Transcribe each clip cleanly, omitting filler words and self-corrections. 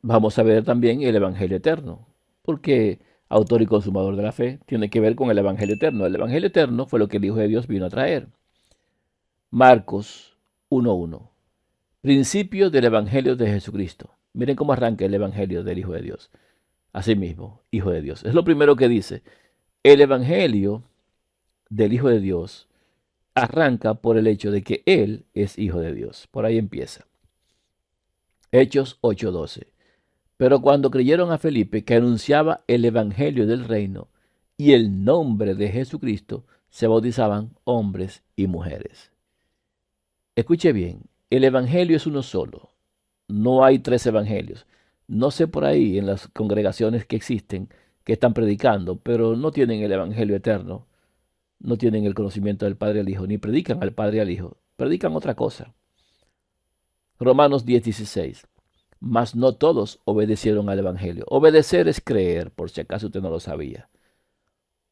vamos a ver también el Evangelio eterno, porque autor y consumador de la fe tiene que ver con el Evangelio eterno. El Evangelio eterno fue lo que el Hijo de Dios vino a traer. Marcos 1:1. Principio del Evangelio de Jesucristo. Miren cómo arranca el Evangelio del Hijo de Dios. Asimismo, Hijo de Dios. Es lo primero que dice. El Evangelio del Hijo de Dios arranca por el hecho de que Él es Hijo de Dios. Por ahí empieza. Hechos 8:12. Pero cuando creyeron a Felipe, que anunciaba el Evangelio del reino y el nombre de Jesucristo, se bautizaban hombres y mujeres. Escuche bien, el Evangelio es uno solo. No hay tres evangelios. No sé por ahí en las congregaciones que existen que están predicando, pero no tienen el Evangelio eterno, no tienen el conocimiento del Padre y al Hijo, ni predican al Padre y al Hijo, predican otra cosa. Romanos 10:16. Mas no todos obedecieron al Evangelio. Obedecer es creer, por si acaso usted no lo sabía.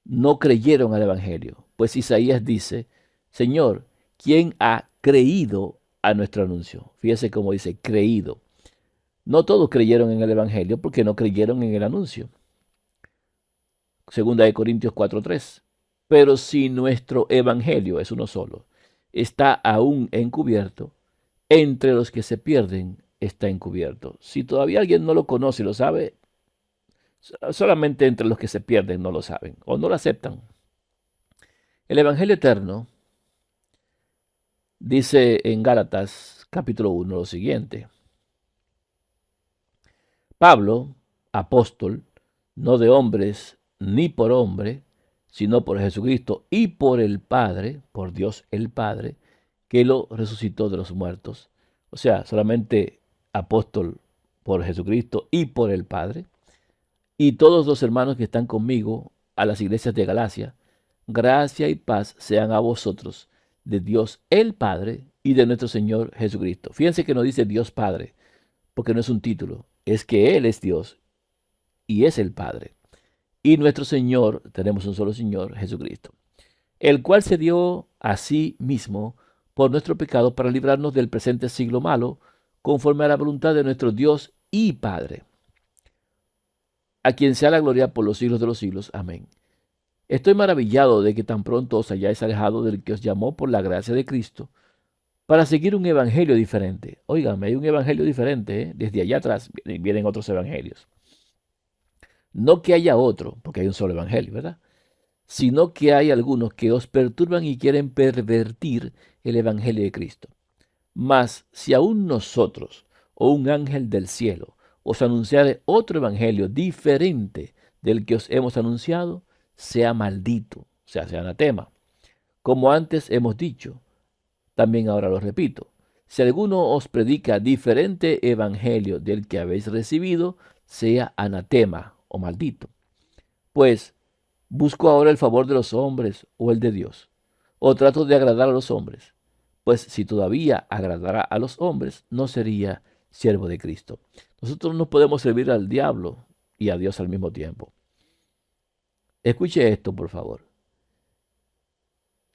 No creyeron al Evangelio, pues Isaías dice, Señor, ¿quién ha creído a nuestro anuncio? Fíjese cómo dice, creído. No todos creyeron en el Evangelio porque no creyeron en el anuncio. Segunda de Corintios 4:3. Pero si nuestro Evangelio es uno solo, está aún encubierto, entre los que se pierden está encubierto. Si todavía alguien no lo conoce y lo sabe, solamente entre los que se pierden no lo saben o no lo aceptan. El Evangelio eterno dice en Gálatas capítulo 1 lo siguiente. Pablo, apóstol, no de hombres ni por hombre, sino por Jesucristo y por el Padre, por Dios el Padre, que lo resucitó de los muertos. O sea, solamente apóstol por Jesucristo y por el Padre. Y todos los hermanos que están conmigo a las iglesias de Galacia, gracia y paz sean a vosotros, de Dios el Padre y de nuestro Señor Jesucristo. Fíjense que no dice Dios Padre, porque no es un título, es que Él es Dios y es el Padre. Y nuestro Señor, tenemos un solo Señor, Jesucristo, el cual se dio a sí mismo por nuestro pecado para librarnos del presente siglo malo, conforme a la voluntad de nuestro Dios y Padre, a quien sea la gloria por los siglos de los siglos. Amén. Estoy maravillado de que tan pronto os hayáis alejado del que os llamó por la gracia de Cristo para seguir un evangelio diferente. Óigame, hay un evangelio diferente, ¿eh? Desde allá atrás vienen otros evangelios. No que haya otro, porque hay un solo evangelio, ¿verdad? Sino que hay algunos que os perturban y quieren pervertir el evangelio de Cristo. Mas si aún nosotros o un ángel del cielo os anunciare otro evangelio diferente del que os hemos anunciado, sea maldito, o sea anatema. Como antes hemos dicho, también ahora lo repito. Si alguno os predica diferente evangelio del que habéis recibido, sea anatema o maldito. Pues, ¿busco ahora el favor de los hombres o el de Dios? ¿O trato de agradar a los hombres? Pues si todavía agradara a los hombres, no sería siervo de Cristo. Nosotros no podemos servir al diablo y a Dios al mismo tiempo. Escuche esto, por favor.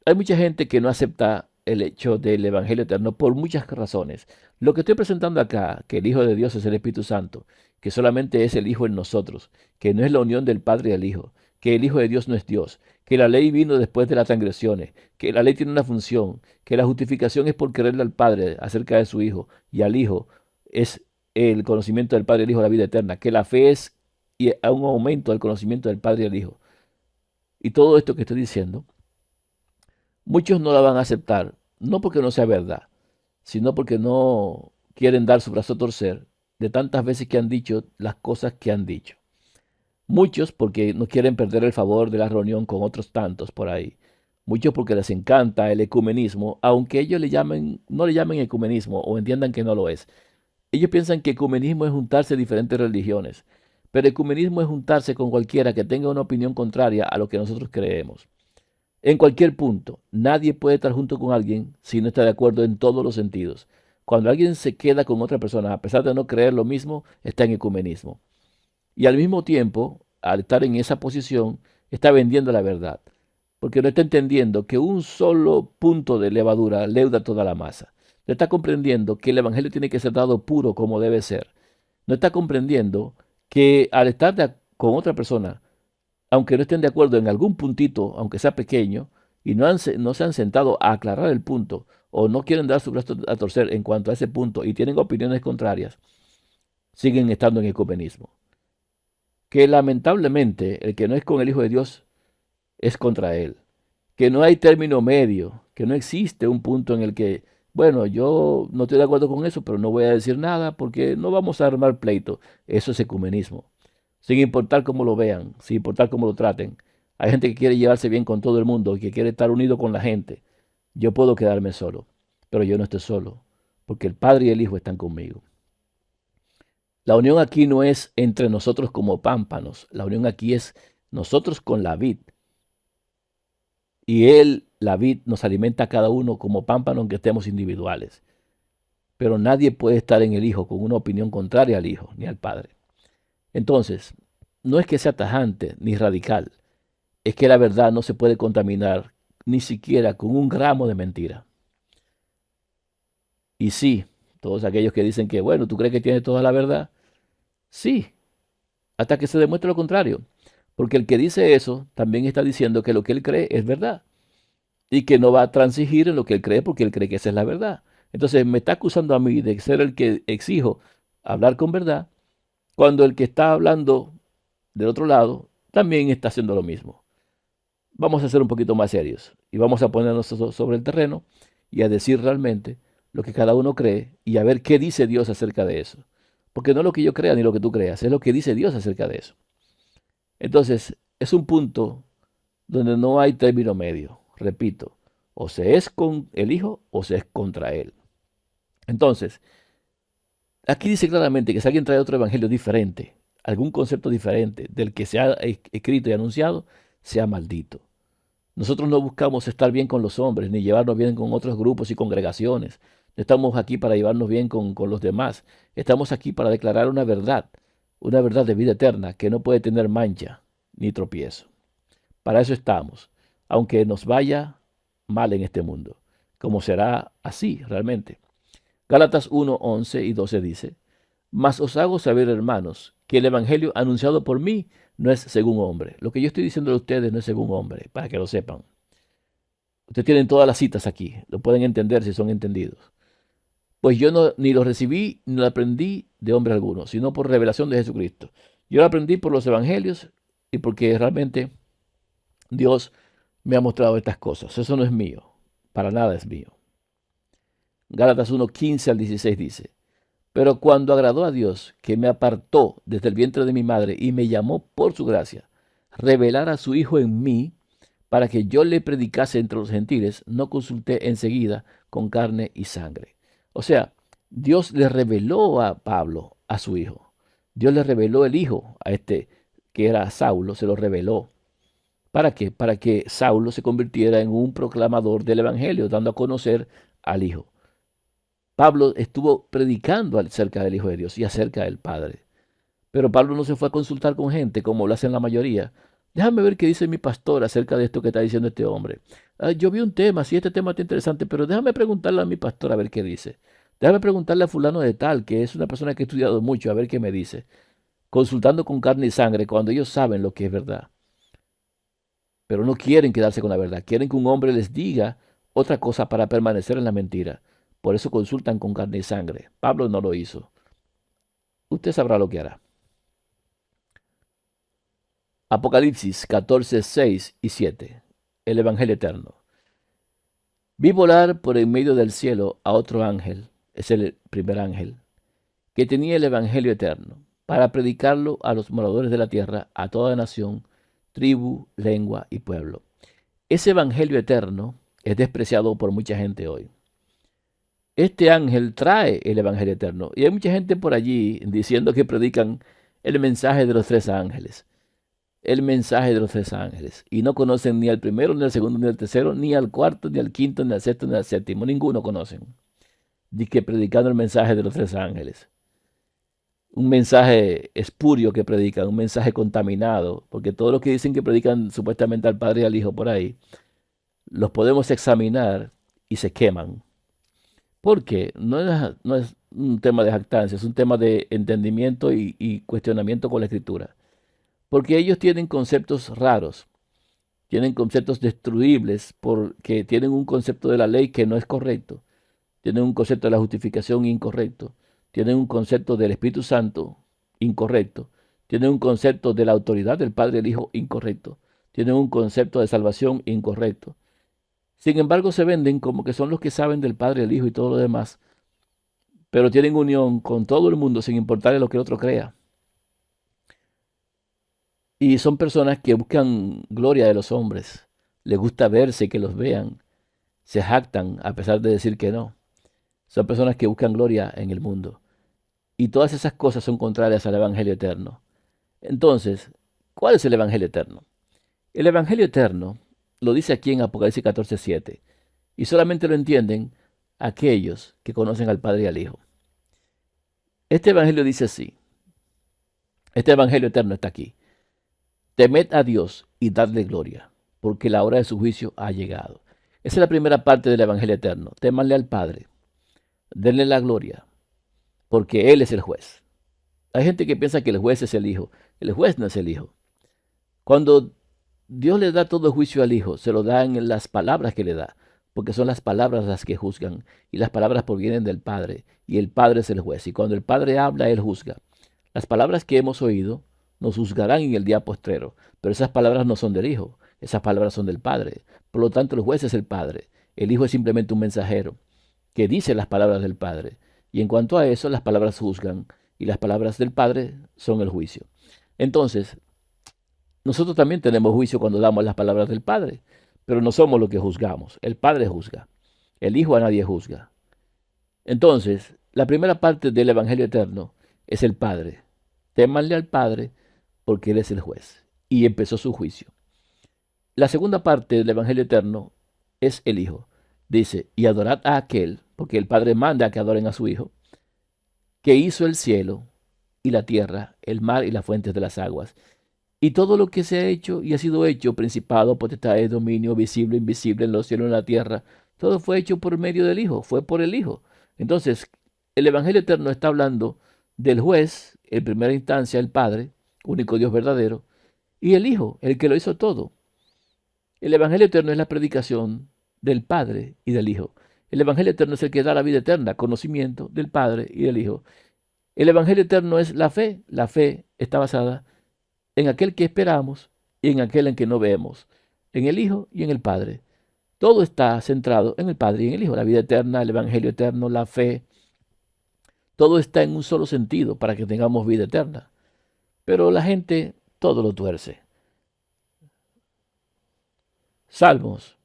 Hay mucha gente que no acepta el hecho del Evangelio eterno por muchas razones. Lo que estoy presentando acá, que el Hijo de Dios es el Espíritu Santo, que solamente es el Hijo en nosotros, que no es la unión del Padre y del Hijo, que el Hijo de Dios no es Dios, que la ley vino después de las transgresiones, que la ley tiene una función, que la justificación es por creerle al Padre acerca de su Hijo y al Hijo es el conocimiento del Padre y del Hijo la vida eterna, que la fe es y a un aumento del conocimiento del Padre y del Hijo. Y todo esto que estoy diciendo muchos no la van a aceptar, no porque no sea verdad, sino porque no quieren dar su brazo a torcer de tantas veces que han dicho las cosas que han dicho. Muchos porque no quieren perder el favor de la reunión con otros tantos por ahí. Muchos porque les encanta el ecumenismo, aunque ellos no le llamen ecumenismo o entiendan que no lo es. Ellos piensan que ecumenismo es juntarse diferentes religiones, pero ecumenismo es juntarse con cualquiera que tenga una opinión contraria a lo que nosotros creemos. En cualquier punto, nadie puede estar junto con alguien si no está de acuerdo en todos los sentidos. Cuando alguien se queda con otra persona, a pesar de no creer lo mismo, está en ecumenismo. Y al mismo tiempo, al estar en esa posición, está vendiendo la verdad, porque no está entendiendo que un solo punto de levadura leuda toda la masa. No está comprendiendo que el Evangelio tiene que ser dado puro como debe ser. No está comprendiendo que al estar con otra persona, aunque no estén de acuerdo en algún puntito, aunque sea pequeño, y no se han sentado a aclarar el punto, o no quieren dar su brazo a torcer en cuanto a ese punto, y tienen opiniones contrarias, siguen estando en ecumenismo. Que lamentablemente el que no es con el Hijo de Dios es contra él. Que no hay término medio, que no existe un punto en el que, bueno, yo no estoy de acuerdo con eso, pero no voy a decir nada porque no vamos a armar pleito. Eso es ecumenismo. Sin importar cómo lo vean, sin importar cómo lo traten. Hay gente que quiere llevarse bien con todo el mundo, que quiere estar unido con la gente. Yo puedo quedarme solo, pero yo no estoy solo, porque el Padre y el Hijo están conmigo. La unión aquí no es entre nosotros como pámpanos, la unión aquí es nosotros con la vid. Y Él, la vid, nos alimenta a cada uno como pámpano aunque estemos individuales. Pero nadie puede estar en el Hijo con una opinión contraria al Hijo ni al Padre. Entonces, no es que sea tajante ni radical, es que la verdad no se puede contaminar ni siquiera con un gramo de mentira. Y sí, todos aquellos que dicen que, bueno, ¿tú crees que tiene toda la verdad? Sí, hasta que se demuestre lo contrario. Porque el que dice eso también está diciendo que lo que él cree es verdad y que no va a transigir en lo que él cree porque él cree que esa es la verdad. Entonces me está acusando a mí de ser el que exijo hablar con verdad, cuando el que está hablando del otro lado también está haciendo lo mismo. Vamos a ser un poquito más serios y vamos a ponernos sobre el terreno y a decir realmente lo que cada uno cree y a ver qué dice Dios acerca de eso. Porque no es lo que yo crea ni lo que tú creas, es lo que dice Dios acerca de eso. Entonces, es un punto donde no hay término medio. Repito, o se es con el Hijo o se es contra Él. Entonces, aquí dice claramente que si alguien trae otro evangelio diferente, algún concepto diferente del que se ha escrito y anunciado, sea maldito. Nosotros no buscamos estar bien con los hombres, ni llevarnos bien con otros grupos y congregaciones. No estamos aquí para llevarnos bien con los demás. Estamos aquí para declarar una verdad de vida eterna que no puede tener mancha ni tropiezo. Para eso estamos, aunque nos vaya mal en este mundo, como será así realmente. Gálatas 1, 11 y 12 dice, mas os hago saber, hermanos, que el evangelio anunciado por mí no es según hombre. Lo que yo estoy diciendo a ustedes no es según hombre, para que lo sepan. Ustedes tienen todas las citas aquí, lo pueden entender si son entendidos. Pues yo no, ni lo recibí ni lo aprendí de hombre alguno, sino por revelación de Jesucristo. Yo lo aprendí por los evangelios y porque realmente Dios me ha mostrado estas cosas. Eso no es mío, para nada es mío. Gálatas 1, 15 al 16 dice, pero cuando agradó a Dios, que me apartó desde el vientre de mi madre y me llamó por su gracia, revelar a su Hijo en mí, para que yo le predicase entre los gentiles, no consulté enseguida con carne y sangre. O sea, Dios le reveló a Pablo a su Hijo. Dios le reveló el Hijo a este que era Saulo, se lo reveló. ¿Para qué? Para que Saulo se convirtiera en un proclamador del Evangelio, dando a conocer al Hijo. Pablo estuvo predicando acerca del Hijo de Dios y acerca del Padre. Pero Pablo no se fue a consultar con gente como lo hacen la mayoría. Déjame ver qué dice mi pastor acerca de esto que está diciendo este hombre. Yo vi un tema, si este tema está interesante, pero déjame preguntarle a mi pastor a ver qué dice. Déjame preguntarle a fulano de tal, que es una persona que ha estudiado mucho, a ver qué me dice. Consultando con carne y sangre cuando ellos saben lo que es verdad. Pero no quieren quedarse con la verdad. Quieren que un hombre les diga otra cosa para permanecer en la mentira. Por eso consultan con carne y sangre. Pablo no lo hizo. Usted sabrá lo que hará. Apocalipsis 14, 6 y 7. El Evangelio eterno. Vi volar por en medio del cielo a otro ángel, es el primer ángel, que tenía el Evangelio eterno, para predicarlo a los moradores de la tierra, a toda nación, tribu, lengua y pueblo. Ese Evangelio eterno es despreciado por mucha gente hoy. Este ángel trae el Evangelio eterno. Y hay mucha gente por allí diciendo que predican el mensaje de los tres ángeles. El mensaje de los tres ángeles. Y no conocen ni al primero, ni al segundo, ni al tercero, ni al cuarto, ni al quinto, ni al sexto, ni al séptimo. Ninguno conocen. Dice que predicando el mensaje de los tres ángeles. Un mensaje espurio que predican, un mensaje contaminado. Porque todos los que dicen que predican supuestamente al Padre y al Hijo por ahí, los podemos examinar y se queman. Porque no es un tema de jactancia, es un tema de entendimiento y cuestionamiento con la Escritura. Porque ellos tienen conceptos raros, tienen conceptos destruibles, porque tienen un concepto de la ley que no es correcto, tienen un concepto de la justificación incorrecto, tienen un concepto del Espíritu Santo incorrecto, tienen un concepto de la autoridad del Padre y el Hijo incorrecto, tienen un concepto de salvación incorrecto. Sin embargo, se venden como que son los que saben del Padre, el Hijo y todo lo demás, pero tienen unión con todo el mundo sin importarle lo que el otro crea. Y son personas que buscan gloria de los hombres. Les gusta verse, que los vean. Se jactan a pesar de decir que no. Son personas que buscan gloria en el mundo. Y todas esas cosas son contrarias al Evangelio eterno. Entonces, ¿cuál es el Evangelio eterno? El Evangelio eterno lo dice aquí en Apocalipsis 14:7. Y solamente lo entienden aquellos que conocen al Padre y al Hijo. Este Evangelio dice así. Este Evangelio eterno está aquí. Temed a Dios y dadle gloria, porque la hora de su juicio ha llegado. Esa es la primera parte del Evangelio eterno. Témanle al Padre, denle la gloria, porque Él es el juez. Hay gente que piensa que el juez es el Hijo. El juez no es el Hijo. Cuando Dios le da todo juicio al Hijo, se lo da en las palabras que le da, porque son las palabras las que juzgan, y las palabras provienen del Padre, y el Padre es el juez. Y cuando el Padre habla, Él juzga. Las palabras que hemos oído nos juzgarán en el día postrero, pero esas palabras no son del Hijo, esas palabras son del Padre. Por lo tanto, el juez es el Padre. El Hijo es simplemente un mensajero que dice las palabras del Padre. Y en cuanto a eso, las palabras juzgan, y las palabras del Padre son el juicio. Entonces, nosotros también tenemos juicio cuando damos las palabras del Padre, pero no somos los que juzgamos. El Padre juzga. El Hijo a nadie juzga. Entonces, la primera parte del Evangelio eterno es el Padre. Témanle al Padre porque Él es el juez. Y empezó su juicio. La segunda parte del Evangelio eterno es el Hijo. Dice, y adorad a aquel, porque el Padre manda a que adoren a su Hijo, que hizo el cielo y la tierra, el mar y las fuentes de las aguas. Y todo lo que se ha hecho y ha sido hecho, principado, potestad, dominio, visible, invisible, en los cielos, en la tierra, todo fue hecho por medio del Hijo, fue por el Hijo. Entonces, el Evangelio eterno está hablando del juez, en primera instancia el Padre, único Dios verdadero, y el Hijo, el que lo hizo todo. El Evangelio eterno es la predicación del Padre y del Hijo. El Evangelio eterno es el que da la vida eterna, conocimiento del Padre y del Hijo. El Evangelio eterno es la fe. La fe está basada en aquel que esperamos y en aquel en que no vemos, en el Hijo y en el Padre. Todo está centrado en el Padre y en el Hijo. La vida eterna, el Evangelio eterno, la fe, todo está en un solo sentido para que tengamos vida eterna. Pero la gente todo lo tuerce. Salmos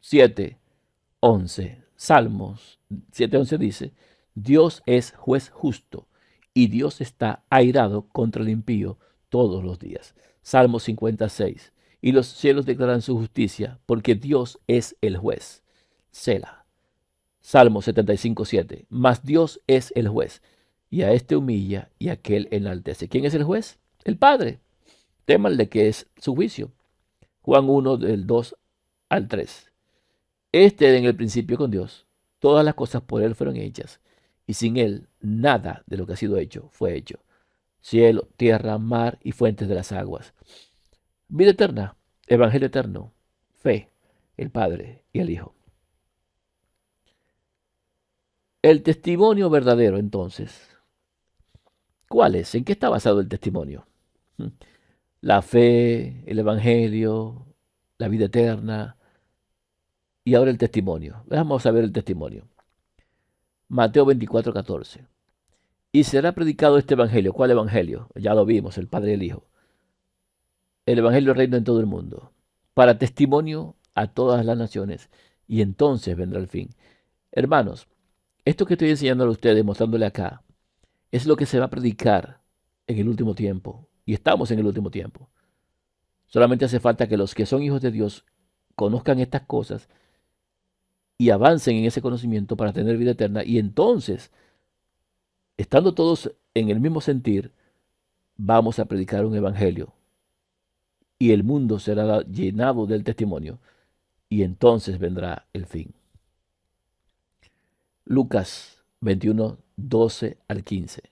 7:11. Salmos 7:11 dice, Dios es juez justo y Dios está airado contra el impío todos los días. Salmo 56. Y los cielos declaran su justicia, porque Dios es el juez. Sela. Salmo 75:7. Mas Dios es el juez, y a este humilla y a aquel enaltece. ¿Quién es el juez? El Padre. Témanle que es su juicio. Juan 1, del 2 al 3. Este en el principio con Dios. Todas las cosas por Él fueron hechas, y sin Él nada de lo que ha sido hecho fue hecho. Cielo, tierra, mar y fuentes de las aguas. Vida eterna, Evangelio eterno, fe, el Padre y el Hijo. El testimonio verdadero, entonces, ¿cuál es? ¿En qué está basado el testimonio? La fe, el Evangelio, la vida eterna y ahora el testimonio. Vamos a ver el testimonio. Mateo 24:14. Y será predicado este Evangelio. ¿Cuál Evangelio? Ya lo vimos, el Padre y el Hijo. El Evangelio del Reino en todo el mundo, para testimonio a todas las naciones, y entonces vendrá el fin. Hermanos, esto que estoy enseñando a ustedes, mostrándole acá, es lo que se va a predicar en el último tiempo, y estamos en el último tiempo. Solamente hace falta que los que son hijos de Dios conozcan estas cosas y avancen en ese conocimiento para tener vida eterna, y entonces, estando todos en el mismo sentir, vamos a predicar un evangelio y el mundo será llenado del testimonio y entonces vendrá el fin. Lucas 21, 12 al 15.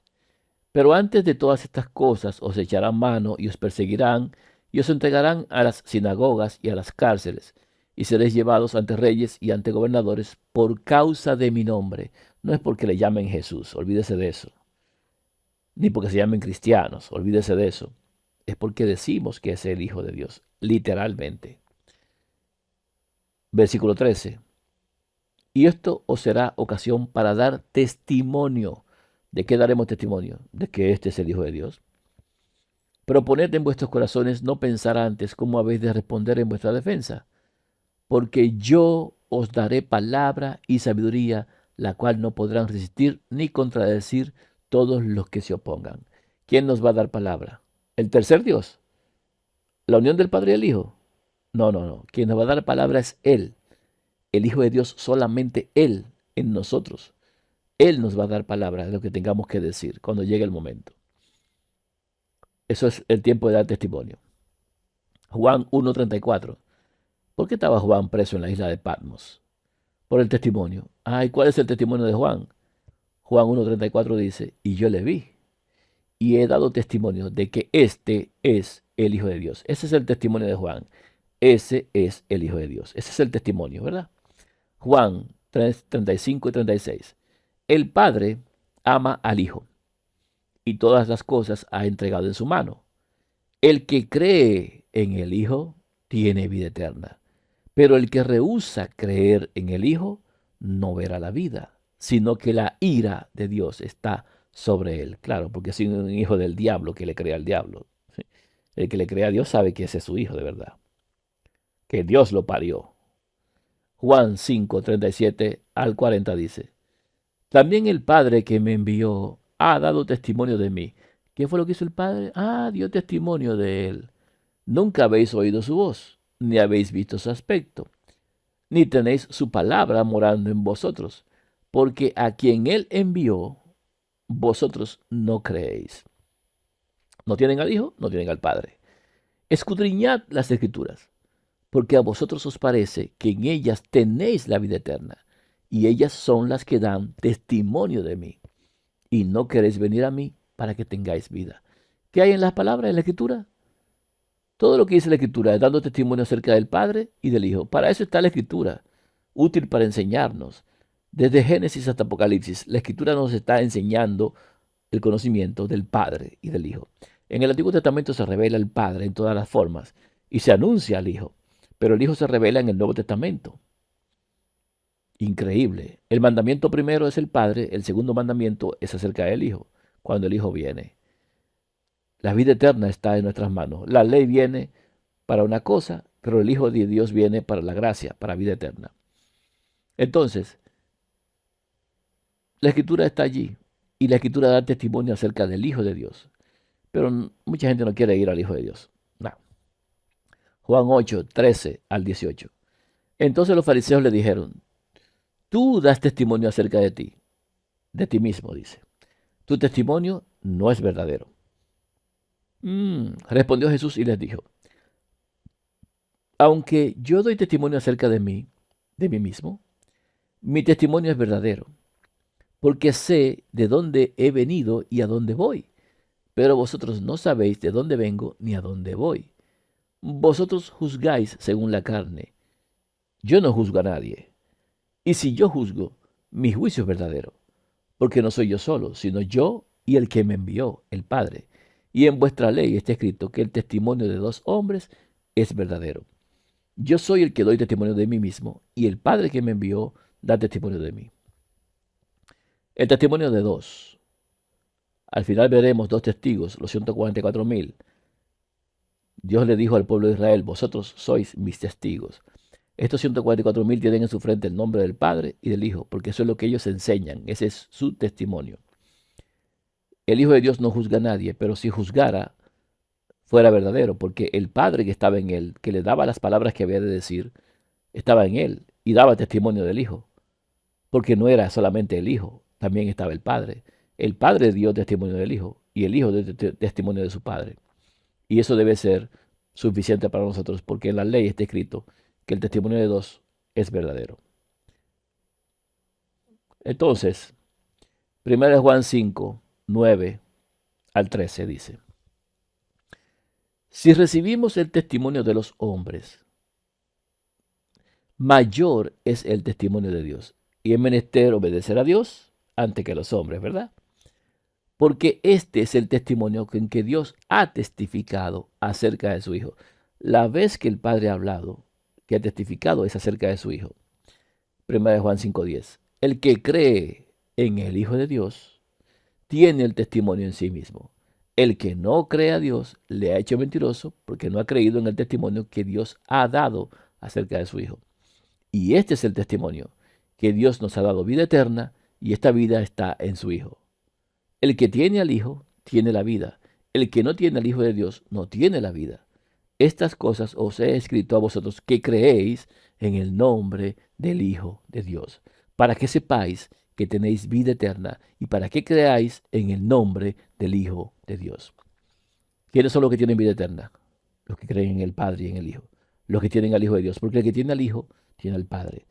Pero antes de todas estas cosas os echarán mano y os perseguirán y os entregarán a las sinagogas y a las cárceles y seréis llevados ante reyes y ante gobernadores por causa de mi nombre. No es porque le llamen Jesús, olvídese de eso. Ni porque se llamen cristianos, olvídese de eso. Es porque decimos que es el Hijo de Dios, literalmente. Versículo 13. Y esto os será ocasión para dar testimonio. ¿De qué daremos testimonio? De que este es el Hijo de Dios. Pero poned en vuestros corazones no pensar antes cómo habéis de responder en vuestra defensa, porque yo os daré palabra y sabiduría, la cual no podrán resistir ni contradecir todos los que se opongan. ¿Quién nos va a dar palabra? ¿El tercer Dios? ¿La unión del Padre y el Hijo? No, no, no. Quien nos va a dar palabra es Él, el Hijo de Dios, solamente Él en nosotros. Él nos va a dar palabra de lo que tengamos que decir cuando llegue el momento. Eso es el tiempo de dar testimonio. Juan 1:34. ¿Por qué estaba Juan preso en la isla de Patmos? Por el testimonio. ¿Y cuál es el testimonio de Juan? Juan 1:34 dice, y yo le vi, y he dado testimonio de que este es el Hijo de Dios. Ese es el testimonio de Juan. Ese es el Hijo de Dios. Ese es el testimonio, ¿verdad? Juan 3:35 y 36. El Padre ama al Hijo y todas las cosas ha entregado en su mano. El que cree en el Hijo tiene vida eterna, pero el que rehúsa creer en el Hijo no verá la vida, sino que la ira de Dios está sobre él. Claro, porque es un hijo del diablo que le cree al diablo. ¿Sí? El que le cree a Dios sabe que ese es su hijo de verdad, que Dios lo parió. Juan 5:37 al 40 dice, también el Padre que me envió ha dado testimonio de mí. ¿Qué fue lo que hizo el Padre? Dio testimonio de él. Nunca habéis oído su voz, ni habéis visto su aspecto, ni tenéis su palabra morando en vosotros, porque a quien él envió, vosotros no creéis. ¿No tienen al Hijo? No tienen al Padre. Escudriñad las Escrituras, porque a vosotros os parece que en ellas tenéis la vida eterna, y ellas son las que dan testimonio de mí, y no queréis venir a mí para que tengáis vida. ¿Qué hay en las palabras, en la Escritura? Todo lo que dice la Escritura es dando testimonio acerca del Padre y del Hijo. Para eso está la Escritura, útil para enseñarnos. Desde Génesis hasta Apocalipsis, la Escritura nos está enseñando el conocimiento del Padre y del Hijo. En el Antiguo Testamento se revela el Padre en todas las formas y se anuncia al Hijo, pero el Hijo se revela en el Nuevo Testamento. Increíble. El mandamiento primero es el Padre, el segundo mandamiento es acerca del Hijo, cuando el Hijo viene. La vida eterna está en nuestras manos. La ley viene para una cosa, pero el Hijo de Dios viene para la gracia, para vida eterna. Entonces, la Escritura está allí y la Escritura da testimonio acerca del Hijo de Dios. Pero mucha gente no quiere ir al Hijo de Dios. No. Juan 8:13 al 18. Entonces los fariseos le dijeron, tú das testimonio acerca de ti mismo, dice. Tu testimonio no es verdadero. Respondió Jesús y les dijo, aunque yo doy testimonio acerca de mí mismo, mi testimonio es verdadero, porque sé de dónde he venido y a dónde voy, pero vosotros no sabéis de dónde vengo ni a dónde voy. Vosotros juzgáis según la carne, yo no juzgo a nadie, y si yo juzgo, mi juicio es verdadero, porque no soy yo solo, sino yo y el que me envió, el Padre. Y en vuestra ley está escrito que el testimonio de dos hombres es verdadero. Yo soy el que doy testimonio de mí mismo, y el Padre que me envió da testimonio de mí. El testimonio de dos. Al final veremos dos testigos, los 144,000. Dios le dijo al pueblo de Israel, vosotros sois mis testigos. Estos 144,000 tienen en su frente el nombre del Padre y del Hijo, porque eso es lo que ellos enseñan, ese es su testimonio. El Hijo de Dios no juzga a nadie, pero si juzgara, fuera verdadero, porque el Padre que estaba en él, que le daba las palabras que había de decir, estaba en él y daba testimonio del Hijo, porque no era solamente el Hijo, también estaba el Padre. El Padre dio testimonio del Hijo y el Hijo dio testimonio de su Padre. Y eso debe ser suficiente para nosotros, porque en la ley está escrito que el testimonio de dos es verdadero. Entonces, 1 Juan 5, 9 al 13 dice: si recibimos el testimonio de los hombres, mayor es el testimonio de Dios. Y es menester obedecer a Dios antes que a los hombres, ¿verdad? Porque este es el testimonio en que Dios ha testificado acerca de su Hijo. La vez que el Padre ha hablado, que ha testificado, es acerca de su Hijo. 1 Juan 5:10. El que cree en el Hijo de Dios tiene el testimonio en sí mismo. El que no cree a Dios le ha hecho mentiroso porque no ha creído en el testimonio que Dios ha dado acerca de su Hijo. Y este es el testimonio, que Dios nos ha dado vida eterna y esta vida está en su Hijo. El que tiene al Hijo tiene la vida. El que no tiene al Hijo de Dios no tiene la vida. Estas cosas os he escrito a vosotros que creéis en el nombre del Hijo de Dios, para que sepáis que tenéis vida eterna y para que creáis en el nombre del Hijo de Dios. ¿Quiénes son los que tienen vida eterna? Los que creen en el Padre y en el Hijo. Los que tienen al Hijo de Dios, porque el que tiene al Hijo tiene al Padre.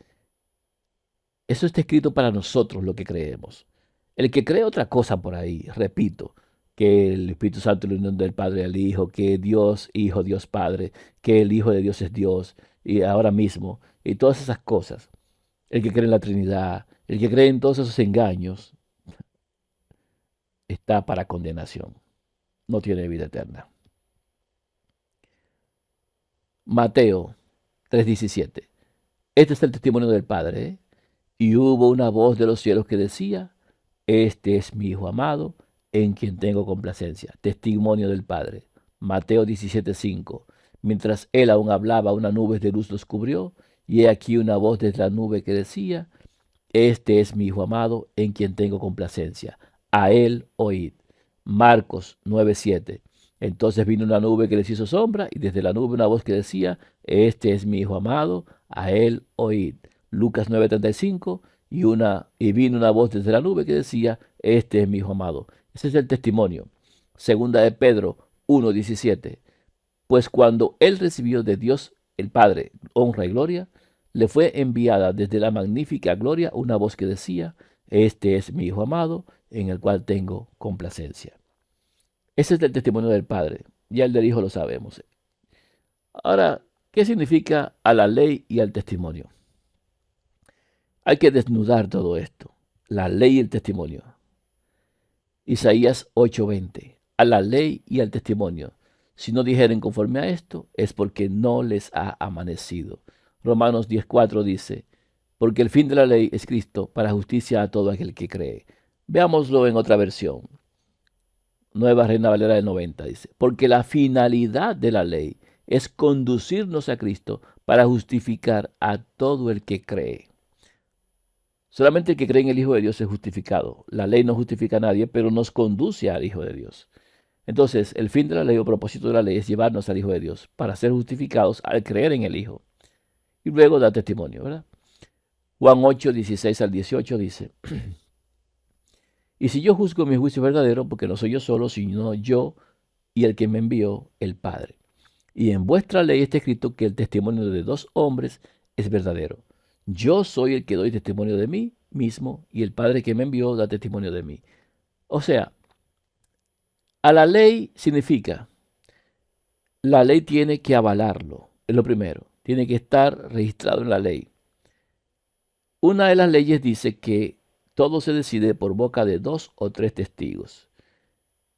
Eso está escrito para nosotros, lo que creemos. El que cree otra cosa por ahí, repito, que el Espíritu Santo es la unión del Padre al Hijo, que Dios Hijo, Dios Padre, que el Hijo de Dios es Dios, y ahora mismo, y todas esas cosas. El que cree en la Trinidad, el que cree en todos esos engaños, está para condenación. No tiene vida eterna. Mateo 3:17. Este es el testimonio del Padre, ¿eh? Y hubo una voz de los cielos que decía: este es mi Hijo amado, en quien tengo complacencia. Testimonio del Padre. Mateo 17:5. Mientras él aún hablaba, una nube de luz los cubrió, y he aquí una voz desde la nube que decía: este es mi Hijo amado, en quien tengo complacencia. A él oíd. Marcos 9:7. Entonces vino una nube que les hizo sombra, y desde la nube una voz que decía: este es mi Hijo amado, a él oíd. Lucas 9:35. Y vino una voz desde la nube que decía: este es mi Hijo amado. Ese es el testimonio. Segunda de Pedro 1:17. Pues cuando él recibió de Dios el Padre honra y gloria, le fue enviada desde la magnífica gloria una voz que decía: este es mi Hijo amado, en el cual tengo complacencia. Ese es el testimonio del Padre. Ya el del Hijo lo sabemos. Ahora, ¿qué significa a la ley y al testimonio? Hay que desnudar todo esto. La ley y el testimonio. Isaías 8:20. A la ley y al testimonio. Si no dijeren conforme a esto, es porque no les ha amanecido. Romanos 10:4 dice: porque el fin de la ley es Cristo para justicia a todo aquel que cree. Veámoslo en otra versión. Nueva Reina Valera del 90 dice: porque la finalidad de la ley es conducirnos a Cristo para justificar a todo el que cree. Solamente el que cree en el Hijo de Dios es justificado. La ley no justifica a nadie, pero nos conduce al Hijo de Dios. Entonces, el fin de la ley o propósito de la ley es llevarnos al Hijo de Dios para ser justificados al creer en el Hijo. Y luego da testimonio, ¿verdad? Juan 8:16-18 dice: y si yo juzgo mi juicio verdadero, porque no soy yo solo, sino yo y el que me envió, el Padre. Y en vuestra ley está escrito que el testimonio de dos hombres es verdadero. Yo soy el que doy testimonio de mí mismo, y el Padre que me envió da testimonio de mí. O sea, a la ley significa, la ley tiene que avalarlo, es lo primero. Tiene que estar registrado en la ley. Una de las leyes dice que todo se decide por boca de 2 o 3 testigos.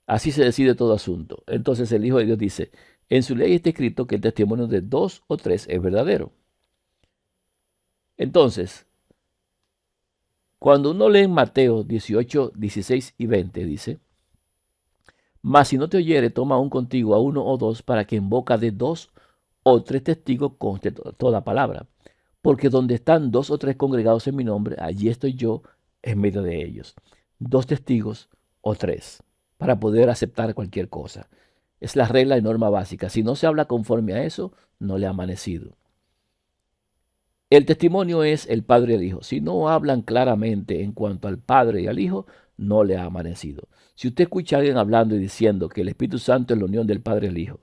Así se decide todo asunto. Entonces el Hijo de Dios dice: en su ley está escrito que el testimonio de 2 o 3 es verdadero. Entonces, cuando uno lee en Mateo 18, 16 y 20, dice: mas si no te oyere, toma aún contigo a 1 o 2, para que en boca de 2 o 3 testigos conste toda palabra. Porque donde están 2 o 3 congregados en mi nombre, allí estoy yo en medio de ellos. 2 testigos o 3, para poder aceptar cualquier cosa. Es la regla y norma básica. Si no se habla conforme a eso, no le ha amanecido. El testimonio es el Padre y el Hijo. Si no hablan claramente en cuanto al Padre y al Hijo, no le ha amanecido. Si usted escucha a alguien hablando y diciendo que el Espíritu Santo es la unión del Padre y el Hijo,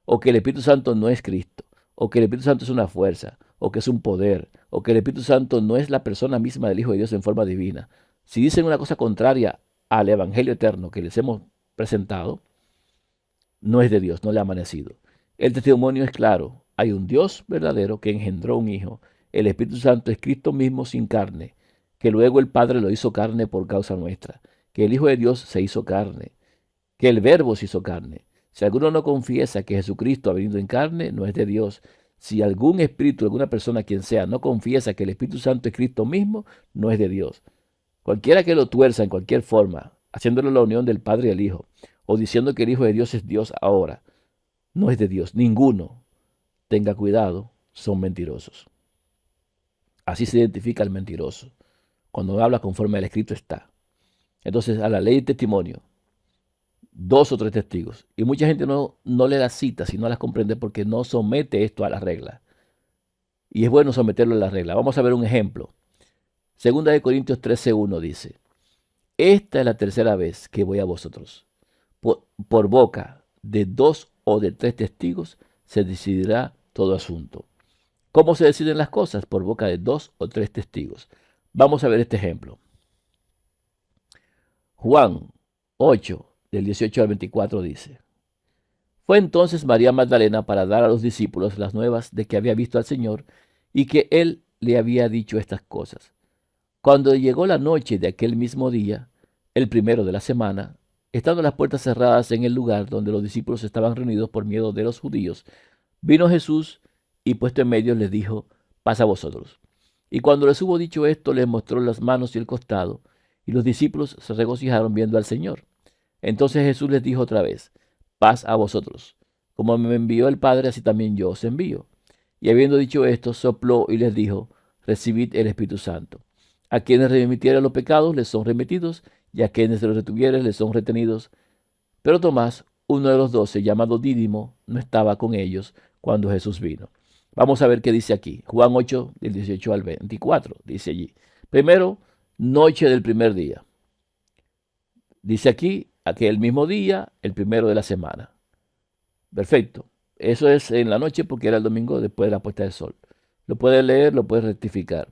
o que el Espíritu Santo no es Cristo, o que el Espíritu Santo es una fuerza, o que es un poder, o que el Espíritu Santo no es la persona misma del Hijo de Dios en forma divina. Si dicen una cosa contraria al Evangelio eterno que les hemos presentado, no es de Dios, no le ha amanecido. El testimonio es claro. Hay un Dios verdadero que engendró un Hijo. El Espíritu Santo es Cristo mismo sin carne, que luego el Padre lo hizo carne por causa nuestra, que el Hijo de Dios se hizo carne, que el Verbo se hizo carne. Si alguno no confiesa que Jesucristo ha venido en carne, no es de Dios. Si algún espíritu, alguna persona, quien sea, no confiesa que el Espíritu Santo es Cristo mismo, no es de Dios. Cualquiera que lo tuerza en cualquier forma, haciéndolo la unión del Padre y el Hijo, o diciendo que el Hijo de Dios es Dios ahora, no es de Dios. Ninguno. Tenga cuidado, son mentirosos. Así se identifica el mentiroso, cuando habla conforme al escrito está. Entonces, a la ley de testimonio, 2 o 3 testigos. Y mucha gente no le da citas y no las comprende porque no somete esto a la regla. Y es bueno someterlo a la regla. Vamos a ver un ejemplo. Segunda de Corintios 13:1 dice: esta es la tercera vez que voy a vosotros. Por boca de 2 o de 3 testigos se decidirá todo asunto. ¿Cómo se deciden las cosas? Por boca de 2 o 3 testigos. Vamos a ver este ejemplo. Juan 8, del 18 al 24 dice: fue entonces María Magdalena para dar a los discípulos las nuevas de que había visto al Señor y que él le había dicho estas cosas. Cuando llegó la noche de aquel mismo día, el primero de la semana, estando las puertas cerradas en el lugar donde los discípulos estaban reunidos por miedo de los judíos, vino Jesús y puesto en medio les dijo: paz a vosotros. Y cuando les hubo dicho esto, les mostró las manos y el costado, y los discípulos se regocijaron viendo al Señor. Entonces Jesús les dijo otra vez: paz a vosotros. Como me envió el Padre, así también yo os envío. Y habiendo dicho esto, sopló y les dijo: recibid el Espíritu Santo. A quienes remitieren los pecados les son remitidos, y a quienes los retuvieren les son retenidos. Pero Tomás, uno de los 12, llamado Dídimo, no estaba con ellos cuando Jesús vino. Vamos a ver qué dice aquí. Juan 8, del 18 al 24, dice allí. Primero, noche del primer día. Dice aquí, aquel mismo día, el primero de la semana. Perfecto. Eso es en la noche porque era el domingo después de la puesta del sol. Lo puedes leer, lo puedes rectificar.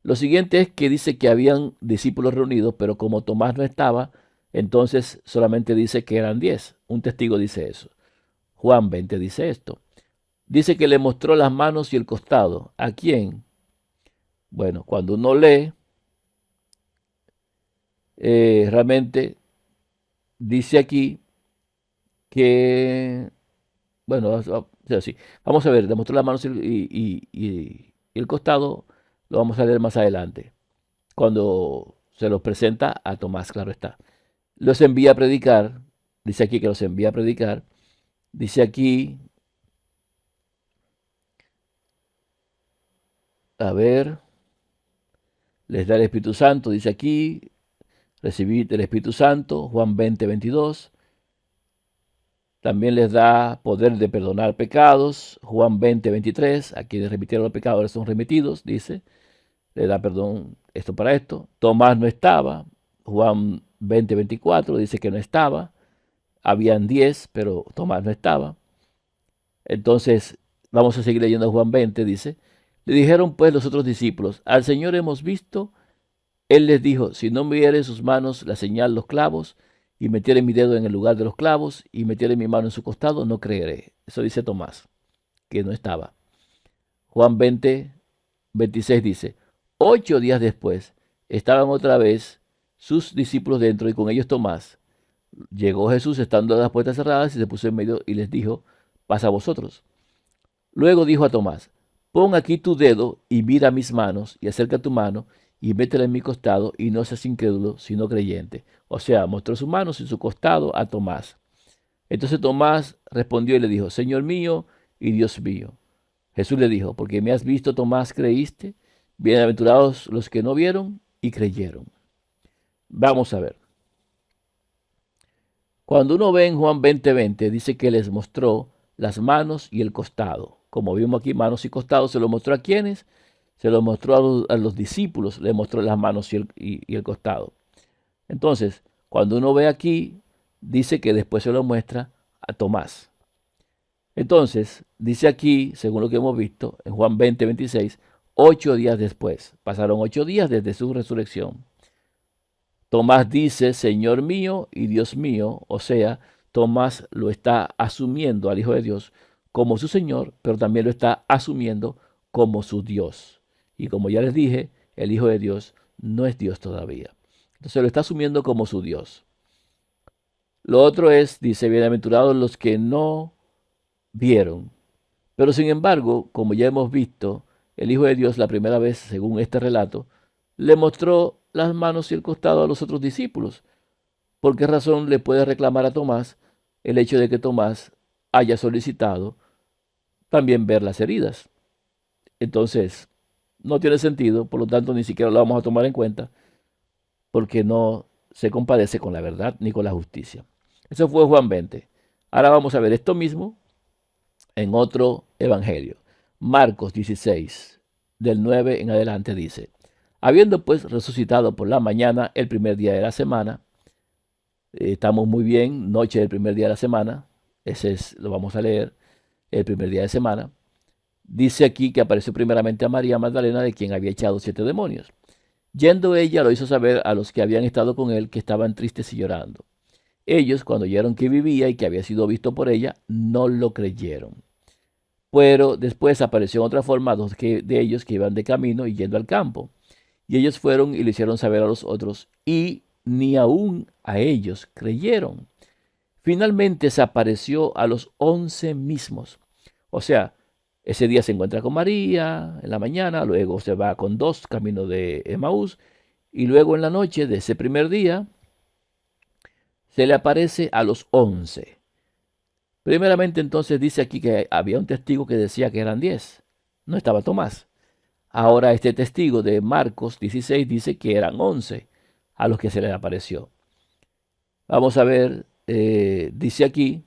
Lo siguiente es que dice que habían discípulos reunidos, pero como Tomás no estaba, entonces solamente dice que eran 10. Un testigo dice eso. Juan 20 dice esto. Dice que le mostró las manos y el costado. ¿A quién? Bueno, cuando uno lee, realmente dice aquí que, bueno, sí. Vamos a ver, le mostró las manos y el costado, lo vamos a leer más adelante, cuando se los presenta a Tomás, claro está. Los envía a predicar, dice aquí que los envía a predicar, dice aquí, a ver, les da el Espíritu Santo, dice aquí, recibid el Espíritu Santo, Juan 20, 22. También les da poder de perdonar pecados, Juan 20, 23. A quienes remitieron los pecados les son remitidos, dice. Le da perdón esto para esto. Tomás no estaba, Juan 20, 24, dice que no estaba. Habían 10, pero Tomás no estaba. Entonces, vamos a seguir leyendo Juan 20, dice. Le dijeron pues los otros discípulos: al Señor hemos visto. Él les dijo: si no me viere en sus manos la señal, los clavos, y metiere mi dedo en el lugar de los clavos, y metiere mi mano en su costado, no creeré. Eso dice Tomás, que no estaba. Juan 20, 26 dice: 8 días después, estaban otra vez sus discípulos dentro, y con ellos Tomás. Llegó Jesús estando las puertas cerradas, y se puso en medio y les dijo: paz a vosotros. Luego dijo a Tomás: pon aquí tu dedo y mira mis manos, y acerca tu mano y métela en mi costado, y no seas incrédulo, sino creyente. O sea, mostró sus manos y su costado a Tomás. Entonces Tomás respondió y le dijo: Señor mío y Dios mío. Jesús le dijo: porque me has visto, Tomás, creíste. Bienaventurados los que no vieron y creyeron. Vamos a ver. Cuando uno ve en Juan 20:20, dice que les mostró las manos y el costado. Como vimos aquí, manos y costados, ¿se lo mostró a quiénes? Se lo mostró a los discípulos, le mostró las manos y el costado. Entonces, cuando uno ve aquí, dice que después se lo muestra a Tomás. Entonces, dice aquí, según lo que hemos visto, en Juan 20, 26, 8 días después, pasaron 8 días desde su resurrección. Tomás dice, Señor mío y Dios mío, o sea, Tomás lo está asumiendo al Hijo de Dios como su Señor, pero también lo está asumiendo como su Dios. Y como ya les dije, el Hijo de Dios no es Dios todavía. Entonces lo está asumiendo como su Dios. Lo otro es, dice, bienaventurados los que no vieron. Pero sin embargo, como ya hemos visto, el Hijo de Dios la primera vez, según este relato, le mostró las manos y el costado a los otros discípulos. ¿Por qué razón le puede reclamar a Tomás el hecho de que Tomás haya solicitado también ver las heridas? Entonces, no tiene sentido, por lo tanto ni siquiera lo vamos a tomar en cuenta, porque no se compadece con la verdad ni con la justicia. Eso fue Juan 20. Ahora vamos a ver esto mismo en otro evangelio. Marcos 16, del 9 en adelante dice, habiendo pues resucitado por la mañana el primer día de la semana, estamos muy bien, noche del primer día de la semana, lo vamos a leer, el primer día de semana, dice aquí que apareció primeramente a María Magdalena, de quien había echado 7 demonios. Yendo ella lo hizo saber a los que habían estado con él, que estaban tristes y llorando. Ellos, cuando oyeron que vivía y que había sido visto por ella, no lo creyeron. Pero después apareció en otra forma dos de ellos que iban de camino y yendo al campo. Y ellos fueron y le hicieron saber a los otros, y ni aún a ellos creyeron. Finalmente se apareció a los 11 mismos. O sea, ese día se encuentra con María en la mañana, luego se va con dos camino de Emaús, y luego en la noche de ese primer día se le aparece a los 11. Primeramente entonces dice aquí que había un testigo que decía que eran 10. No estaba Tomás. Ahora este testigo de Marcos 16 dice que eran 11 a los que se les apareció. Vamos a ver, dice aquí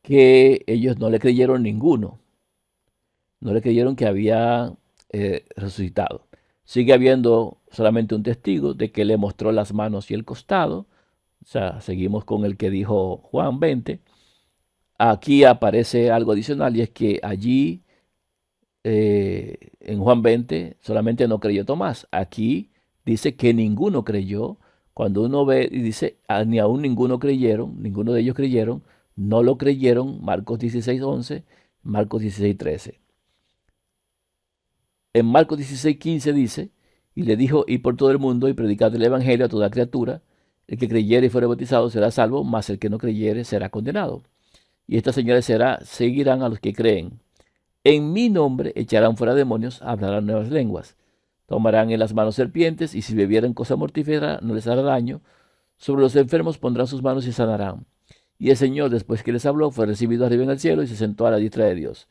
que ellos no le creyeron ninguno. No le creyeron que había resucitado. Sigue habiendo solamente un testigo de que le mostró las manos y el costado. O sea, seguimos con el que dijo Juan 20. Aquí aparece algo adicional y es que allí en Juan 20 solamente no creyó Tomás. Aquí dice que ninguno creyó. Cuando uno ve y dice, ni aún ninguno creyeron, ninguno de ellos creyeron, no lo creyeron, Marcos 16, 11, Marcos 16, 13. En Marcos 16, 15 dice, y le dijo, y por todo el mundo y predicad el evangelio a toda criatura, el que creyere y fuere bautizado será salvo, mas el que no creyere será condenado. Y estas señales seguirán a los que creen. En mi nombre echarán fuera demonios, hablarán nuevas lenguas. Tomarán en las manos serpientes, y si bebieren cosa mortífera no les hará daño. Sobre los enfermos pondrán sus manos y sanarán. Y el Señor, después que les habló, fue recibido arriba en el cielo y se sentó a la diestra de Dios.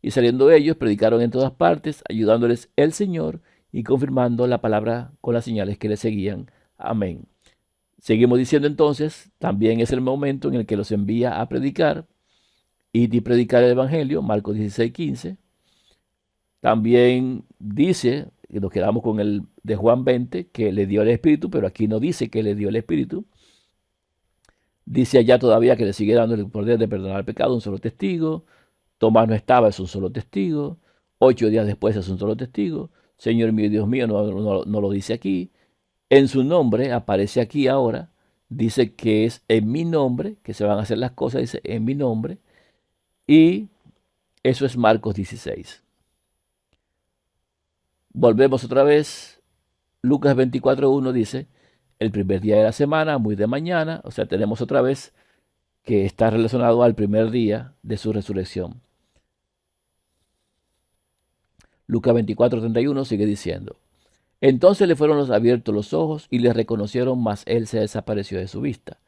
Y saliendo ellos, predicaron en todas partes, ayudándoles el Señor y confirmando la palabra con las señales que les seguían. Amén. Seguimos diciendo entonces, también es el momento en el que los envía a predicar y predicar el Evangelio, Marcos 16, 15. También dice, y nos quedamos con el de Juan 20, que le dio el Espíritu, pero aquí no dice que le dio el Espíritu. Dice allá todavía que le sigue dando el poder de perdonar el pecado, un solo testigo. Tomás no estaba, es un solo testigo. 8 días después es un solo testigo. Señor mío y Dios mío, no lo dice aquí. En su nombre, aparece aquí ahora, dice que es en mi nombre, que se van a hacer las cosas, dice en mi nombre. Y eso es Marcos 16. Volvemos otra vez. Lucas 24:1 dice, el primer día de la semana, muy de mañana. O sea, tenemos otra vez que está relacionado al primer día de su resurrección. Lucas 24:31 sigue diciendo, entonces le fueron abiertos los ojos y le reconocieron, mas él se desapareció de su vista.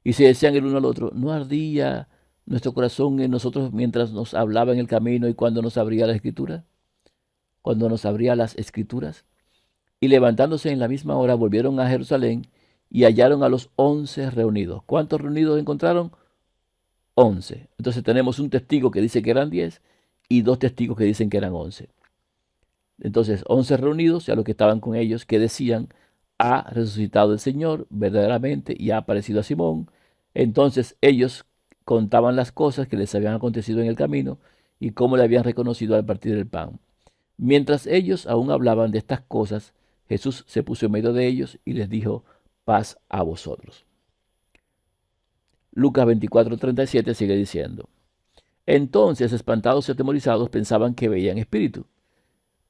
Y se decían el uno al otro, ¿no ardía nuestro corazón en nosotros mientras nos hablaba en el camino y cuando nos abría la escritura? Cuando nos abría las escrituras. Y levantándose en la misma hora volvieron a Jerusalén y hallaron a los 11 reunidos. ¿Cuántos reunidos encontraron? 11. Entonces tenemos un testigo que dice que eran 10 y dos testigos que dicen que eran 11. Entonces 11 reunidos, ya los que estaban con ellos, que decían, ha resucitado el Señor verdaderamente y ha aparecido a Simón. Entonces ellos contaban las cosas que les habían acontecido en el camino y cómo le habían reconocido al partir el pan. Mientras ellos aún hablaban de estas cosas, Jesús se puso en medio de ellos y les dijo: paz a vosotros. Lucas 24:37 sigue diciendo: entonces, espantados y atemorizados, pensaban que veían espíritu.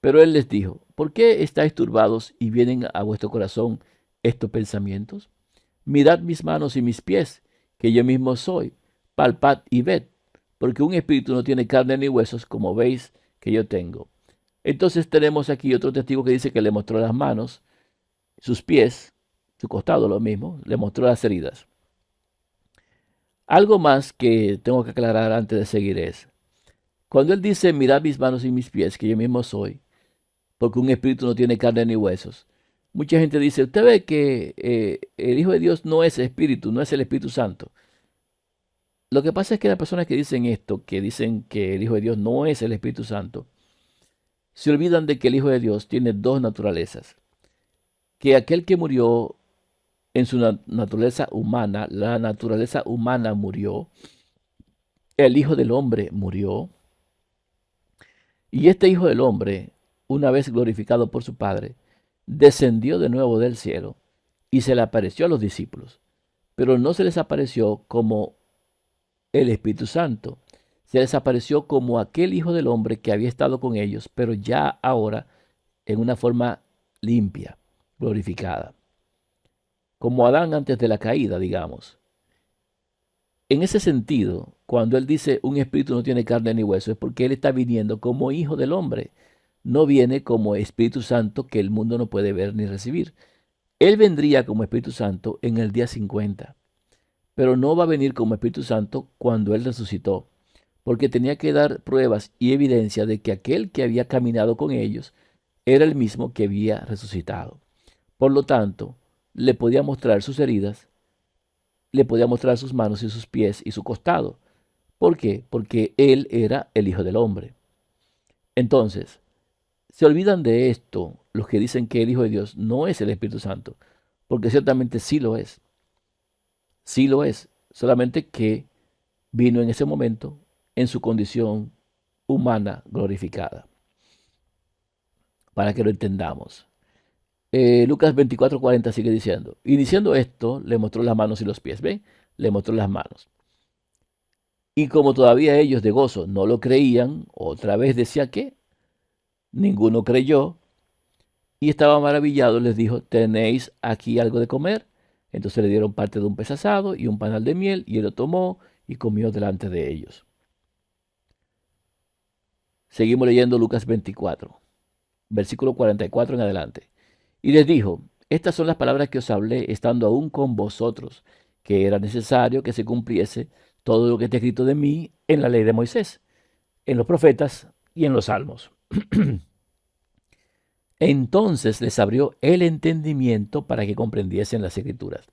Pero él les dijo: ¿por qué estáis turbados y vienen a vuestro corazón estos pensamientos? Mirad mis manos y mis pies, que yo mismo soy. Palpad y ved, porque un espíritu no tiene carne ni huesos, como veis que yo tengo. Entonces tenemos aquí otro testigo que dice que le mostró las manos, sus pies, su costado, lo mismo, le mostró las heridas. Algo más que tengo que aclarar antes de seguir es, cuando él dice: mirad mis manos y mis pies, que yo mismo soy, porque un espíritu no tiene carne ni huesos. Mucha gente dice: usted ve que el Hijo de Dios no es espíritu, no es el Espíritu Santo. Lo que pasa es que las personas que dicen esto, que dicen que el Hijo de Dios no es el Espíritu Santo, se olvidan de que el Hijo de Dios tiene dos naturalezas. Que aquel que murió en su naturaleza humana, la naturaleza humana murió, el Hijo del Hombre murió, y este Hijo del Hombre, una vez glorificado por su Padre, descendió de nuevo del cielo y se le apareció a los discípulos, pero no se les apareció como el Espíritu Santo, se les apareció como aquel Hijo del Hombre que había estado con ellos, pero ya ahora en una forma limpia, glorificada, como Adán antes de la caída, digamos. En ese sentido, cuando él dice un espíritu no tiene carne ni hueso, es porque él está viniendo como Hijo del Hombre, no viene como Espíritu Santo que el mundo no puede ver ni recibir. Él vendría como Espíritu Santo en el día 50, pero no va a venir como Espíritu Santo cuando Él resucitó, porque tenía que dar pruebas y evidencia de que aquel que había caminado con ellos era el mismo que había resucitado. Por lo tanto, le podía mostrar sus heridas, le podía mostrar sus manos y sus pies y su costado. ¿Por qué? Porque Él era el Hijo del Hombre. Entonces, se olvidan de esto los que dicen que el Hijo de Dios no es el Espíritu Santo, porque ciertamente sí lo es. Sí lo es, solamente que vino en ese momento en su condición humana glorificada, para que lo entendamos. Lucas 24:40 sigue diciendo, y diciendo esto, le mostró las manos y los pies. ¿Ven? Le mostró las manos. Y como todavía ellos de gozo no lo creían, otra vez decía que ninguno creyó, y estaba maravillado, les dijo: ¿tenéis aquí algo de comer? Entonces le dieron parte de un pez asado y un panal de miel, y él lo tomó y comió delante de ellos. Seguimos leyendo Lucas 24, versículo 44 en adelante. Y les dijo: estas son las palabras que os hablé estando aún con vosotros, que era necesario que se cumpliese todo lo que está escrito de mí en la ley de Moisés, en los profetas y en los salmos. Entonces les abrió el entendimiento para que comprendiesen las escrituras.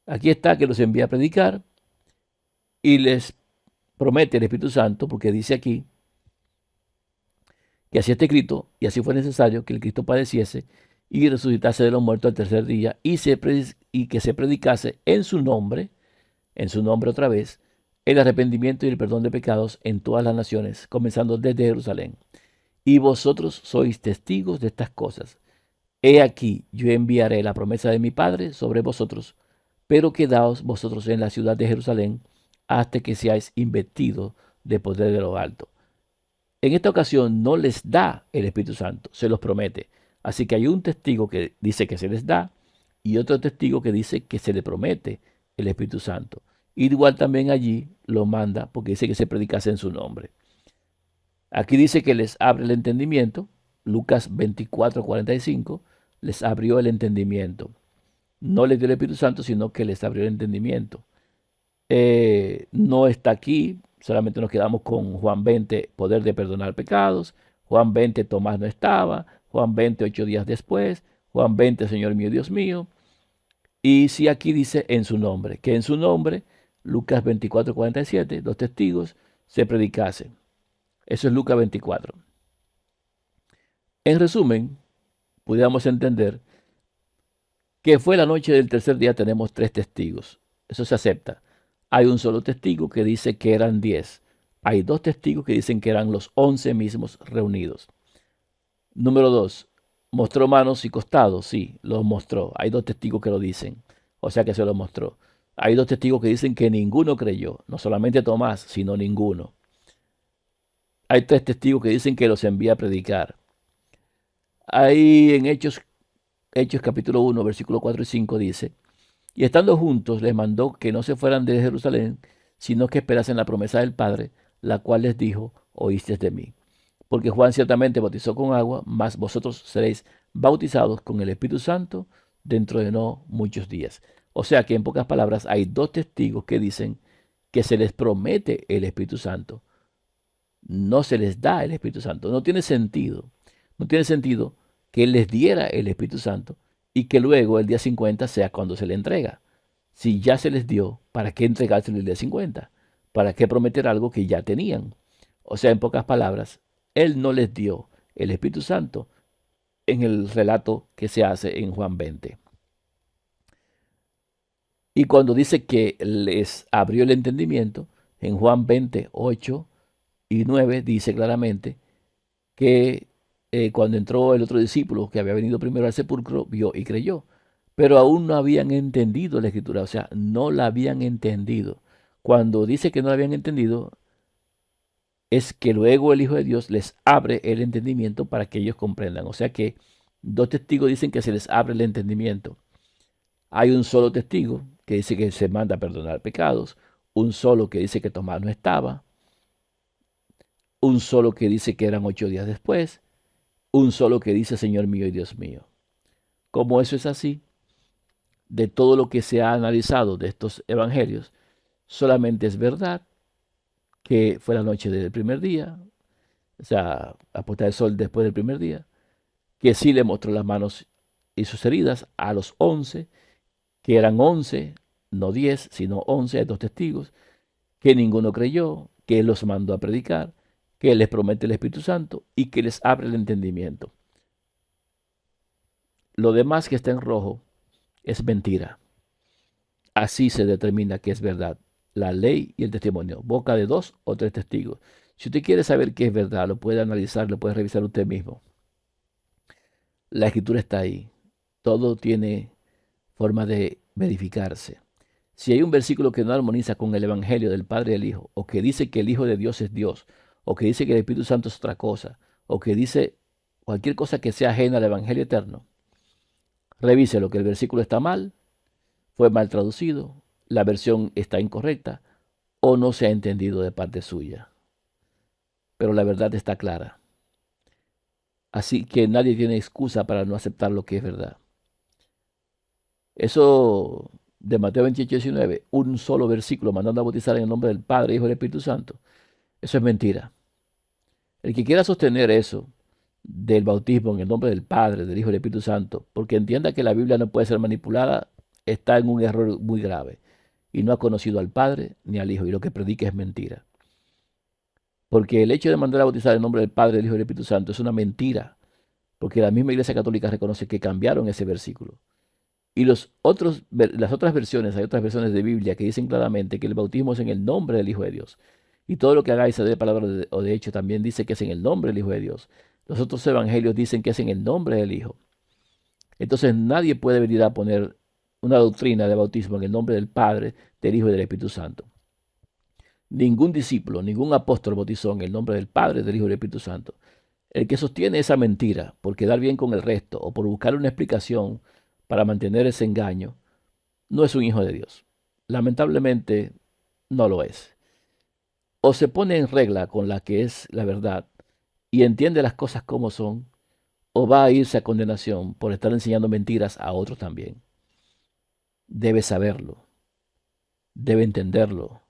Aquí está que los envía a predicar y les promete el Espíritu Santo, porque dice aquí que así está escrito y así fue necesario que el Cristo padeciese y resucitase de los muertos al tercer día y que se predicase en su nombre otra vez, el arrepentimiento y el perdón de pecados en todas las naciones, comenzando desde Jerusalén. Y vosotros sois testigos de estas cosas. He aquí, yo enviaré la promesa de mi Padre sobre vosotros, pero quedaos vosotros en la ciudad de Jerusalén hasta que seáis investidos de poder de lo alto. En esta ocasión no les da el Espíritu Santo, se los promete. Así que hay un testigo que dice que se les da y otro testigo que dice que se le promete el Espíritu Santo. Igual también allí lo manda porque dice que se predicase en su nombre. Aquí dice que les abre el entendimiento. Lucas 24:45 les abrió el entendimiento. No les dio el Espíritu Santo, sino que les abrió el entendimiento. No está aquí, solamente nos quedamos con Juan 20, poder de perdonar pecados. Juan 20, Tomás no estaba. Juan 20, 8 días después. Juan 20, Señor mío, Dios mío. Y si aquí dice en su nombre, que en su nombre, Lucas 24:47, dos testigos, se predicase. Eso es Lucas 24. En resumen, pudiéramos entender que fue la noche del tercer día, tenemos tres testigos. Eso se acepta. Hay un solo testigo que dice que eran 10. Hay dos testigos que dicen que eran los 11 mismos reunidos. Número 2. ¿Mostró manos y costados? Sí, los mostró. Hay dos testigos que lo dicen. O sea que se los mostró. Hay dos testigos que dicen que ninguno creyó. No solamente Tomás, sino ninguno. Hay tres testigos que dicen que los envía a predicar. Hay en Hechos capítulo 1, versículo 4 y 5 dice, y estando juntos les mandó que no se fueran de Jerusalén, sino que esperasen la promesa del Padre, la cual les dijo, oísteis de mí. Porque Juan ciertamente bautizó con agua, mas vosotros seréis bautizados con el Espíritu Santo dentro de no muchos días. O sea que en pocas palabras hay dos testigos que dicen que se les promete el Espíritu Santo. No se les da el Espíritu Santo. No tiene sentido. No tiene sentido que Él les diera el Espíritu Santo y que luego el día 50 sea cuando se le entrega. Si ya se les dio, ¿para qué entregárselo el día 50? ¿Para qué prometer algo que ya tenían? O sea, en pocas palabras, Él no les dio el Espíritu Santo en el relato que se hace en Juan 20. Y cuando dice que les abrió el entendimiento, en Juan 20, 8 y 9 dice claramente que cuando entró el otro discípulo que había venido primero al sepulcro, vio y creyó. Pero aún no habían entendido la escritura, o sea, no la habían entendido. Cuando dice que no la habían entendido, es que luego el Hijo de Dios les abre el entendimiento para que ellos comprendan. O sea que dos testigos dicen que se les abre el entendimiento. Hay un solo testigo que dice que se manda a perdonar pecados, un solo que dice que Tomás no estaba, un solo que dice que eran 8 días después, un solo que dice Señor mío y Dios mío. Como eso es así, de todo lo que se ha analizado de estos evangelios, solamente es verdad que fue la noche del primer día, o sea, la puesta del sol después del primer día, que sí le mostró las manos y sus heridas a los 11, que eran 11, no 10, sino 11, hay dos testigos, que ninguno creyó, que Él los mandó a predicar, que les promete el Espíritu Santo y que les abre el entendimiento. Lo demás que está en rojo es mentira. Así se determina que es verdad la ley y el testimonio, boca de 2 o 3 testigos. Si usted quiere saber qué es verdad, lo puede analizar, lo puede revisar usted mismo. La escritura está ahí. Todo tiene forma de verificarse. Si hay un versículo que no armoniza con el Evangelio del Padre y del Hijo, o que dice que el Hijo de Dios es Dios, o que dice que el Espíritu Santo es otra cosa, o que dice cualquier cosa que sea ajena al Evangelio eterno, revise lo que el versículo está mal, fue mal traducido, la versión está incorrecta, o no se ha entendido de parte suya. Pero la verdad está clara. Así que nadie tiene excusa para no aceptar lo que es verdad. Eso de Mateo 28, 19, un solo versículo mandando a bautizar en el nombre del Padre, Hijo y del Espíritu Santo, eso es mentira. El que quiera sostener eso del bautismo en el nombre del Padre, del Hijo y del Espíritu Santo, porque entienda que la Biblia no puede ser manipulada, está en un error muy grave y no ha conocido al Padre ni al Hijo, y lo que predica es mentira. Porque el hecho de mandar a bautizar en el nombre del Padre, del Hijo y del Espíritu Santo es una mentira, porque la misma Iglesia Católica reconoce que cambiaron ese versículo. Y las otras versiones, hay otras versiones de Biblia que dicen claramente que el bautismo es en el nombre del Hijo de Dios. Y todo lo que hagáis de palabra o de hecho también dice que es en el nombre del Hijo de Dios. Los otros evangelios dicen que es en el nombre del Hijo. Entonces nadie puede venir a poner una doctrina de bautismo en el nombre del Padre, del Hijo y del Espíritu Santo. Ningún discípulo, ningún apóstol bautizó en el nombre del Padre, del Hijo y del Espíritu Santo. El que sostiene esa mentira por quedar bien con el resto o por buscar una explicación para mantener ese engaño, no es un hijo de Dios. Lamentablemente no lo es. O se pone en regla con la que es la verdad y entiende las cosas como son, o va a irse a condenación por estar enseñando mentiras a otros también. Debe saberlo, debe entenderlo.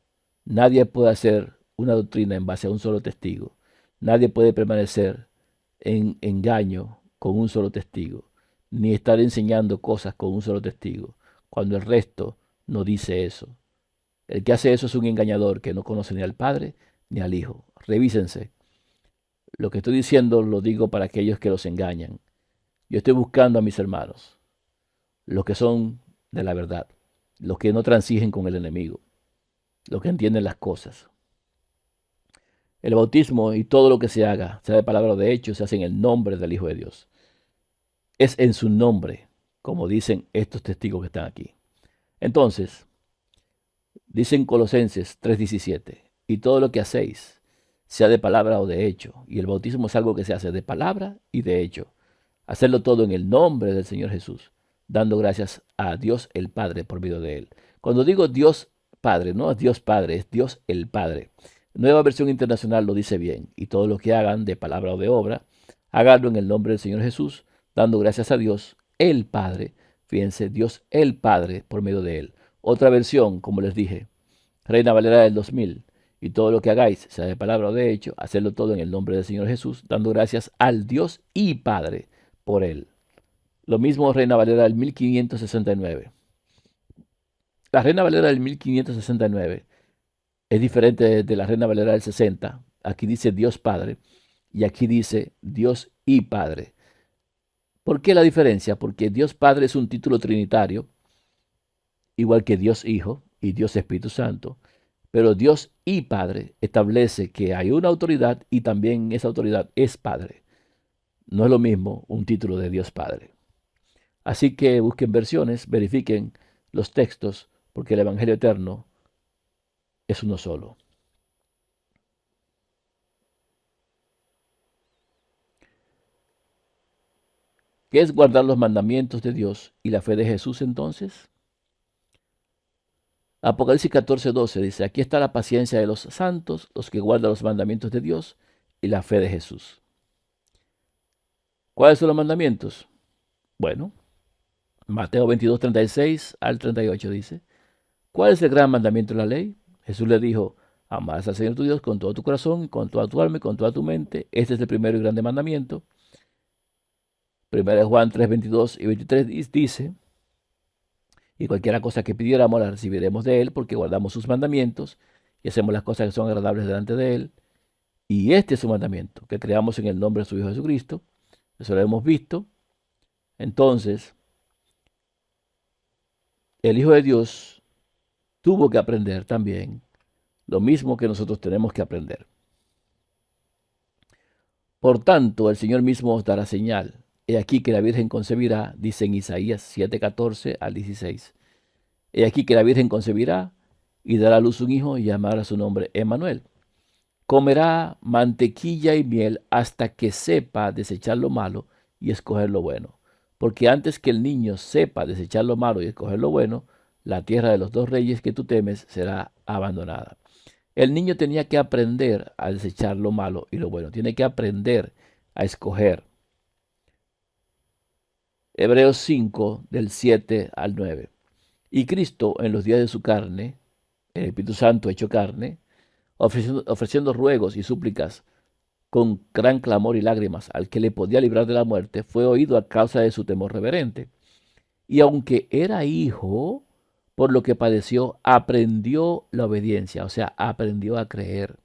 Nadie puede hacer una doctrina en base a un solo testigo. Nadie puede permanecer en engaño con un solo testigo, ni estar enseñando cosas con un solo testigo, cuando el resto no dice eso. El que hace eso es un engañador que no conoce ni al Padre ni al Hijo. Revísense. Lo que estoy diciendo lo digo para aquellos que los engañan. Yo estoy buscando a mis hermanos, los que son de la verdad, los que no transigen con el enemigo. los que entienden las cosas. El bautismo y todo lo que se haga, sea de palabra o de hecho, se hace en el nombre del Hijo de Dios. Es en su nombre, como dicen estos testigos que están aquí. Entonces, dicen Colosenses 3:17, y todo lo que hacéis, sea de palabra o de hecho, y el bautismo es algo que se hace de palabra y de hecho. Hacerlo todo en el nombre del Señor Jesús, dando gracias a Dios el Padre por medio de él. Cuando digo Dios Padre, no es Dios Padre, es Dios el Padre. Nueva versión internacional lo dice bien, y todo lo que hagan de palabra o de obra, háganlo en el nombre del Señor Jesús, dando gracias a Dios el Padre. Fíjense, Dios el Padre por medio de él. Otra versión, como les dije, Reina Valera del 2000. Y todo lo que hagáis, sea de palabra o de hecho, hacerlo todo en el nombre del Señor Jesús, dando gracias al Dios y Padre por él. Lo mismo Reina Valera del 1569. La Reina Valera del 1569 es diferente de la Reina Valera del 60. Aquí dice Dios Padre y aquí dice Dios y Padre. ¿Por qué la diferencia? Porque Dios Padre es un título trinitario, igual que Dios Hijo y Dios Espíritu Santo. Pero Dios y Padre establece que hay una autoridad y también esa autoridad es Padre. No es lo mismo un título de Dios Padre. Así que busquen versiones, verifiquen los textos, porque el Evangelio eterno es uno solo. ¿Qué es guardar los mandamientos de Dios y la fe de Jesús entonces? Apocalipsis 14:12 dice, aquí está la paciencia de los santos, los que guardan los mandamientos de Dios y la fe de Jesús. ¿Cuáles son los mandamientos? Bueno, Mateo 22:36 al 38 dice, ¿cuál es el gran mandamiento de la ley? Jesús le dijo, amarás al Señor tu Dios con todo tu corazón, con toda tu alma y con toda tu mente. Este es el primero y grande mandamiento. 1 Juan 3:22 y 23 dice, y cualquiera cosa que pidiéramos la recibiremos de Él, porque guardamos sus mandamientos y hacemos las cosas que son agradables delante de Él. Y este es su mandamiento, que creamos en el nombre de su Hijo Jesucristo. Eso lo hemos visto. Entonces, el Hijo de Dios tuvo que aprender también lo mismo que nosotros tenemos que aprender. Por tanto, el Señor mismo os dará señal. He aquí que la Virgen concebirá, dice en Isaías 7:14 al 16. He aquí que la Virgen concebirá y dará a luz un hijo y llamará su nombre Emmanuel. Comerá mantequilla y miel hasta que sepa desechar lo malo y escoger lo bueno. Porque antes que el niño sepa desechar lo malo y escoger lo bueno, la tierra de los dos reyes que tú temes será abandonada. El niño tenía que aprender a desechar lo malo y lo bueno. Tiene que aprender a escoger. Hebreos 5, del 7 al 9. Y Cristo, en los días de su carne, el Espíritu Santo hecho carne, ofreciendo ruegos y súplicas con gran clamor y lágrimas al que le podía librar de la muerte, fue oído a causa de su temor reverente. Y aunque era hijo, por lo que padeció, aprendió la obediencia, o sea, aprendió a creer.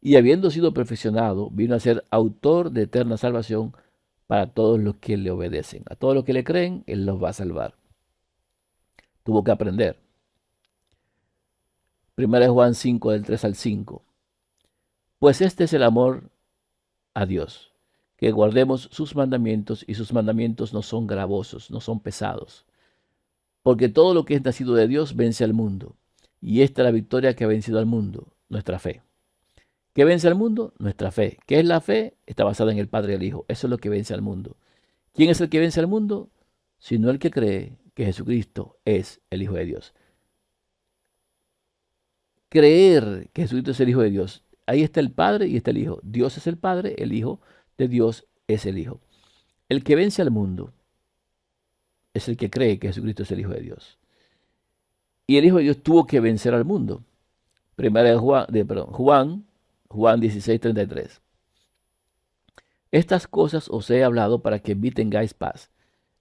Y habiendo sido perfeccionado, vino a ser autor de eterna salvación para todos los que le obedecen. A todos los que le creen, Él los va a salvar. Tuvo que aprender. 1 Juan 5, del 3 al 5. Pues este es el amor a Dios, que guardemos sus mandamientos, y sus mandamientos no son gravosos, no son pesados. Porque todo lo que es nacido de Dios vence al mundo. Y esta es la victoria que ha vencido al mundo, nuestra fe. ¿Qué vence al mundo? Nuestra fe. ¿Qué es la fe? Está basada en el Padre y el Hijo. Eso es lo que vence al mundo. ¿Quién es el que vence al mundo? Sino el que cree que Jesucristo es el Hijo de Dios. Creer que Jesucristo es el Hijo de Dios. Ahí está el Padre y está el Hijo. Dios es el Padre, el Hijo de Dios es el Hijo. El que vence al mundo es el que cree que Jesucristo es el Hijo de Dios. Y el Hijo de Dios tuvo que vencer al mundo. Primera de Juan 16:33. Estas cosas os he hablado para que en mí tengáis paz.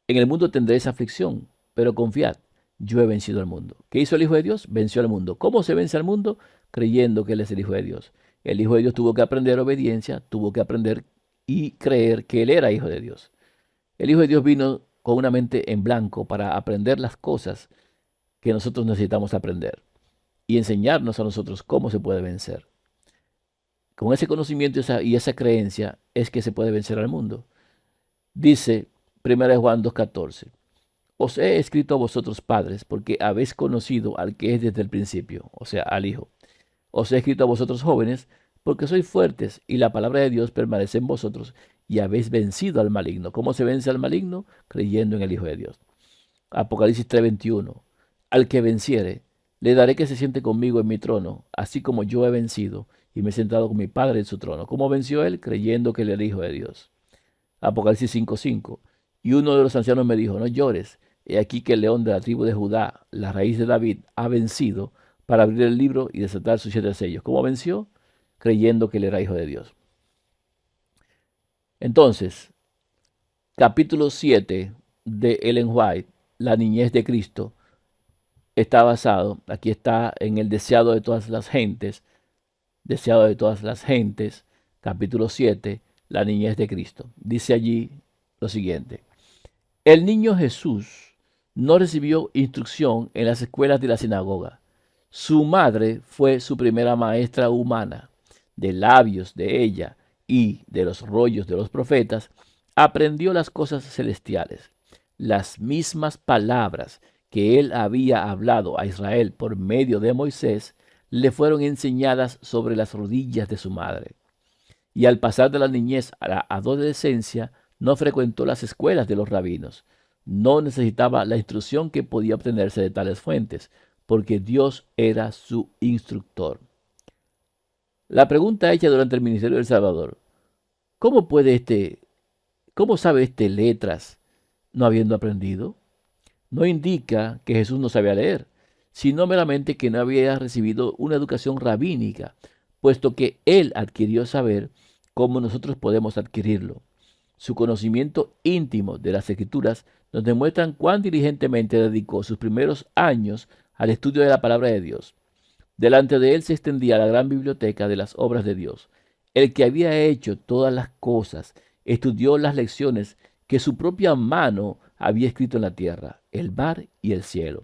En el mundo tendréis aflicción, pero confiad, yo he vencido al mundo. ¿Qué hizo el Hijo de Dios? Venció al mundo. ¿Cómo se vence al mundo? Creyendo que Él es el Hijo de Dios. El Hijo de Dios tuvo que aprender obediencia, tuvo que aprender y creer que Él era Hijo de Dios. El Hijo de Dios vino con una mente en blanco para aprender las cosas que nosotros necesitamos aprender. y enseñarnos a nosotros cómo se puede vencer. Con ese conocimiento y esa creencia es que se puede vencer al mundo. Dice 1 Juan 2:14, os he escrito a vosotros padres, porque habéis conocido al que es desde el principio, o sea, al Hijo. Os he escrito a vosotros jóvenes, porque sois fuertes, y la palabra de Dios permanece en vosotros, y habéis vencido al maligno. ¿Cómo se vence al maligno? Creyendo en el Hijo de Dios. Apocalipsis 3:21, al que venciere, le daré que se siente conmigo en mi trono, así como yo he vencido, y me he sentado con mi Padre en su trono. ¿Cómo venció él? Creyendo que él era Hijo de Dios. Apocalipsis 5:5, y uno de los ancianos me dijo, no llores, he aquí que el león de la tribu de Judá, la raíz de David, ha vencido para abrir el libro y desatar sus 7 sellos. ¿Cómo venció? Creyendo que él era Hijo de Dios. Entonces, capítulo 7 de Ellen White, La niñez de Cristo, está basado, aquí está, en el deseado de todas las gentes, deseado de todas las gentes, capítulo 7, la niñez de Cristo. Dice allí lo siguiente: el niño Jesús no recibió instrucción en las escuelas de la sinagoga. Su madre fue su primera maestra humana. De labios de ella y de los rollos de los profetas, aprendió las cosas celestiales. Las mismas palabras que él había hablado a Israel por medio de Moisés, le fueron enseñadas sobre las rodillas de su madre. Y al pasar de la niñez a la adolescencia, no frecuentó las escuelas de los rabinos. No necesitaba la instrucción que podía obtenerse de tales fuentes, porque Dios era su instructor. La pregunta hecha durante el ministerio del Salvador: ¿cómo sabe letras no habiendo aprendido? No indica que Jesús no sabía leer, sino meramente que no había recibido una educación rabínica, puesto que él adquirió saber como nosotros podemos adquirirlo. Su conocimiento íntimo de las Escrituras nos demuestran cuán diligentemente dedicó sus primeros años al estudio de la palabra de Dios. Delante de él se extendía la gran biblioteca de las obras de Dios. El que había hecho todas las cosas estudió las lecciones que su propia mano había escrito en la tierra, el mar y el cielo.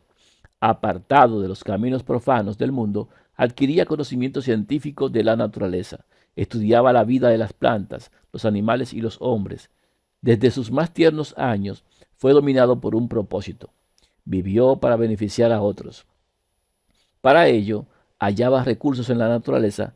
Apartado de los caminos profanos del mundo, adquiría conocimiento científico de la naturaleza. Estudiaba la vida de las plantas, los animales y los hombres. Desde sus más tiernos años fue dominado por un propósito. Vivió para beneficiar a otros. Para ello, hallaba recursos en la naturaleza.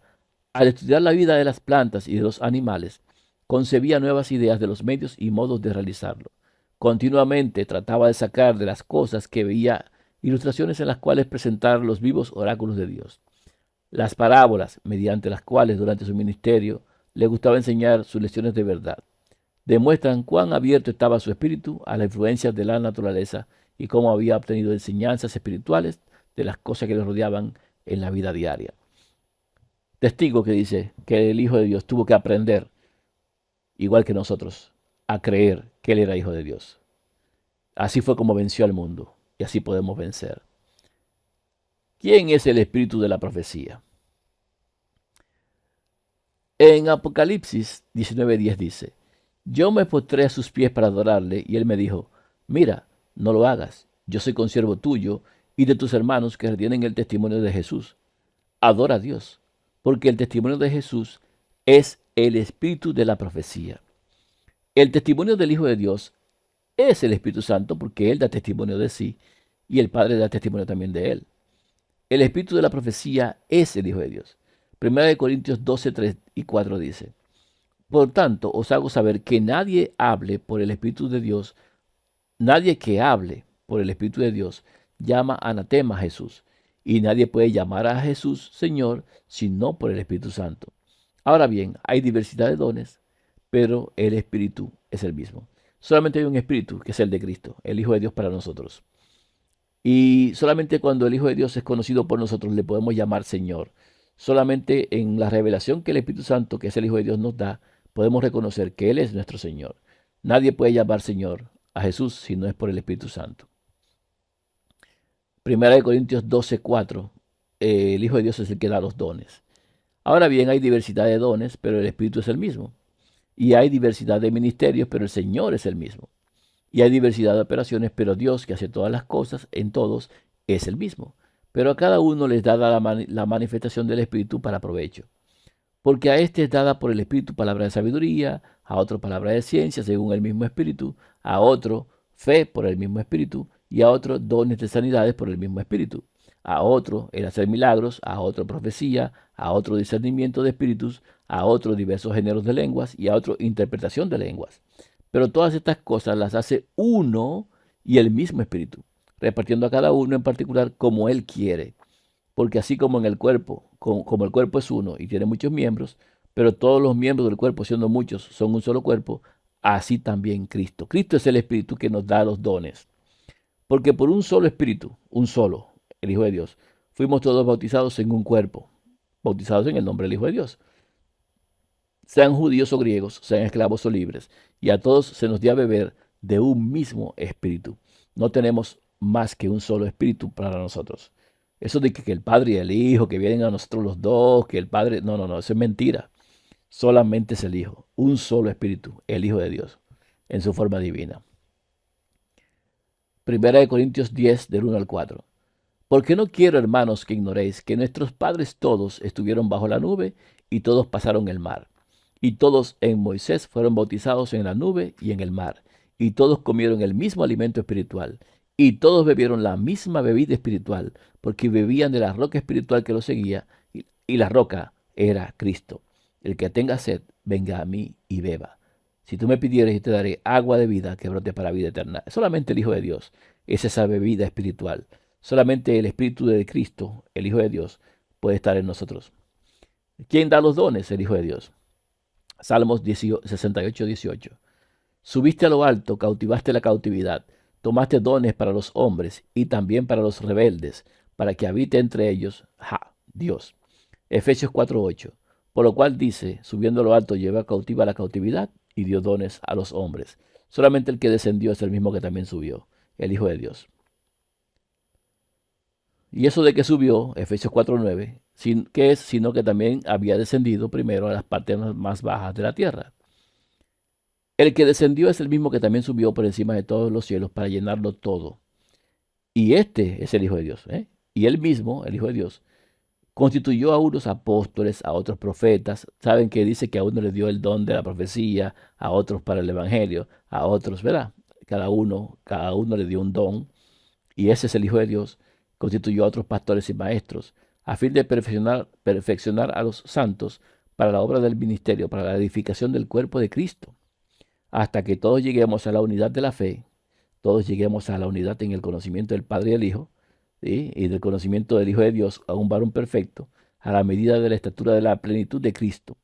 Al estudiar la vida de las plantas y de los animales, concebía nuevas ideas de los medios y modos de realizarlo. Continuamente trataba de sacar de las cosas que veía ilustraciones en las cuales presentar los vivos oráculos de Dios. Las parábolas, mediante las cuales durante su ministerio le gustaba enseñar sus lecciones de verdad, demuestran cuán abierto estaba su espíritu a las influencias de la naturaleza y cómo había obtenido enseñanzas espirituales de las cosas que le rodeaban en la vida diaria. Testigo que dice que el Hijo de Dios tuvo que aprender, igual que nosotros, a creer que Él era Hijo de Dios. Así fue como venció al mundo, y así podemos vencer. ¿Quién es el espíritu de la profecía? En Apocalipsis 19:10 dice: yo me postré a sus pies para adorarle, y él me dijo: mira, no lo hagas, yo soy consiervo tuyo y de tus hermanos que retienen el testimonio de Jesús. Adora a Dios, porque el testimonio de Jesús es el espíritu de la profecía. El testimonio del Hijo de Dios es el Espíritu Santo, porque Él da testimonio de sí y el Padre da testimonio también de Él. El espíritu de la profecía es el Hijo de Dios. 1 Corintios 12:3 y 4 dice: por tanto, os hago saber que nadie hable por el Espíritu de Dios, nadie que hable por el Espíritu de Dios llama anatema a Jesús, y nadie puede llamar a Jesús Señor sino por el Espíritu Santo. Ahora bien, hay diversidad de dones, pero el Espíritu es el mismo. Solamente hay un Espíritu, que es el de Cristo, el Hijo de Dios para nosotros. Y solamente cuando el Hijo de Dios es conocido por nosotros le podemos llamar Señor. Solamente en la revelación que el Espíritu Santo, que es el Hijo de Dios, nos da, podemos reconocer que Él es nuestro Señor. Nadie puede llamar Señor a Jesús si no es por el Espíritu Santo. 1 Corintios 12:4, el Hijo de Dios es el que da los dones. Ahora bien, hay diversidad de dones, pero el Espíritu es el mismo. Y hay diversidad de ministerios, pero el Señor es el mismo. Y hay diversidad de operaciones, pero Dios, que hace todas las cosas en todos, es el mismo. pero a cada uno les da la manifestación del Espíritu para provecho. Porque a este es dada por el Espíritu palabra de sabiduría, a otro palabra de ciencia según el mismo Espíritu, a otro fe por el mismo Espíritu, y a otro dones de sanidades por el mismo Espíritu, a otro el hacer milagros, a otro profecía, a otro discernimiento de espíritus, a otro diversos géneros de lenguas y a otro interpretación de lenguas. Pero todas estas cosas las hace uno y el mismo Espíritu, repartiendo a cada uno en particular como Él quiere. Porque así como en el cuerpo, como el cuerpo es uno y tiene muchos miembros, pero todos los miembros del cuerpo, siendo muchos, son un solo cuerpo, así también Cristo. Cristo es el Espíritu que nos da los dones. Porque por un solo Espíritu, un solo, el Hijo de Dios, fuimos todos bautizados en un cuerpo, bautizados en el nombre del Hijo de Dios. Sean judíos o griegos, sean esclavos o libres, y a todos se nos dio a beber de un mismo Espíritu. No tenemos más que un solo Espíritu para nosotros. Eso de que el Padre y el Hijo, que vienen a nosotros los dos, que el Padre, no, eso es mentira. Solamente es el Hijo, un solo Espíritu, el Hijo de Dios, en su forma divina. Primera de Corintios 10, del 1 al 4. Porque no quiero, hermanos, que ignoréis que nuestros padres todos estuvieron bajo la nube y todos pasaron el mar. Y todos en Moisés fueron bautizados en la nube y en el mar. Y todos comieron el mismo alimento espiritual. Y todos bebieron la misma bebida espiritual, porque bebían de la roca espiritual que los seguía, y la roca era Cristo. El que tenga sed, venga a mí y beba. Si tú me pidieres, y te daré agua de vida que brote para vida eterna. Solamente el Hijo de Dios es esa bebida espiritual. Solamente el Espíritu de Cristo, el Hijo de Dios, puede estar en nosotros. ¿Quién da los dones? El Hijo de Dios. Salmos 68, 18. Subiste a lo alto, cautivaste la cautividad, tomaste dones para los hombres y también para los rebeldes, para que habite entre ellos, Dios. Efesios 4, 8. Por lo cual dice, subiendo a lo alto, lleva cautiva la cautividad y dio dones a los hombres. Solamente el que descendió es el mismo que también subió, el Hijo de Dios. Y eso de que subió, Efesios 4:9, ¿qué es? Sino que también había descendido primero a las partes más bajas de la tierra. El que descendió es el mismo que también subió por encima de todos los cielos para llenarlo todo. Y este es el Hijo de Dios. Y él mismo, el Hijo de Dios, constituyó a unos apóstoles, a otros profetas. Saben que dice que a uno le dio el don de la profecía, a otros para el evangelio, a otros, ¿verdad? Cada uno le dio un don. Y ese es el Hijo de Dios. Constituyó a otros pastores y maestros, a fin de perfeccionar a los santos para la obra del ministerio, para la edificación del cuerpo de Cristo, hasta que todos lleguemos a la unidad de la fe, todos lleguemos a la unidad en el conocimiento del Padre y del Hijo, ¿sí? Y del conocimiento del Hijo de Dios, a un varón perfecto, a la medida de la estatura de la plenitud de Cristo.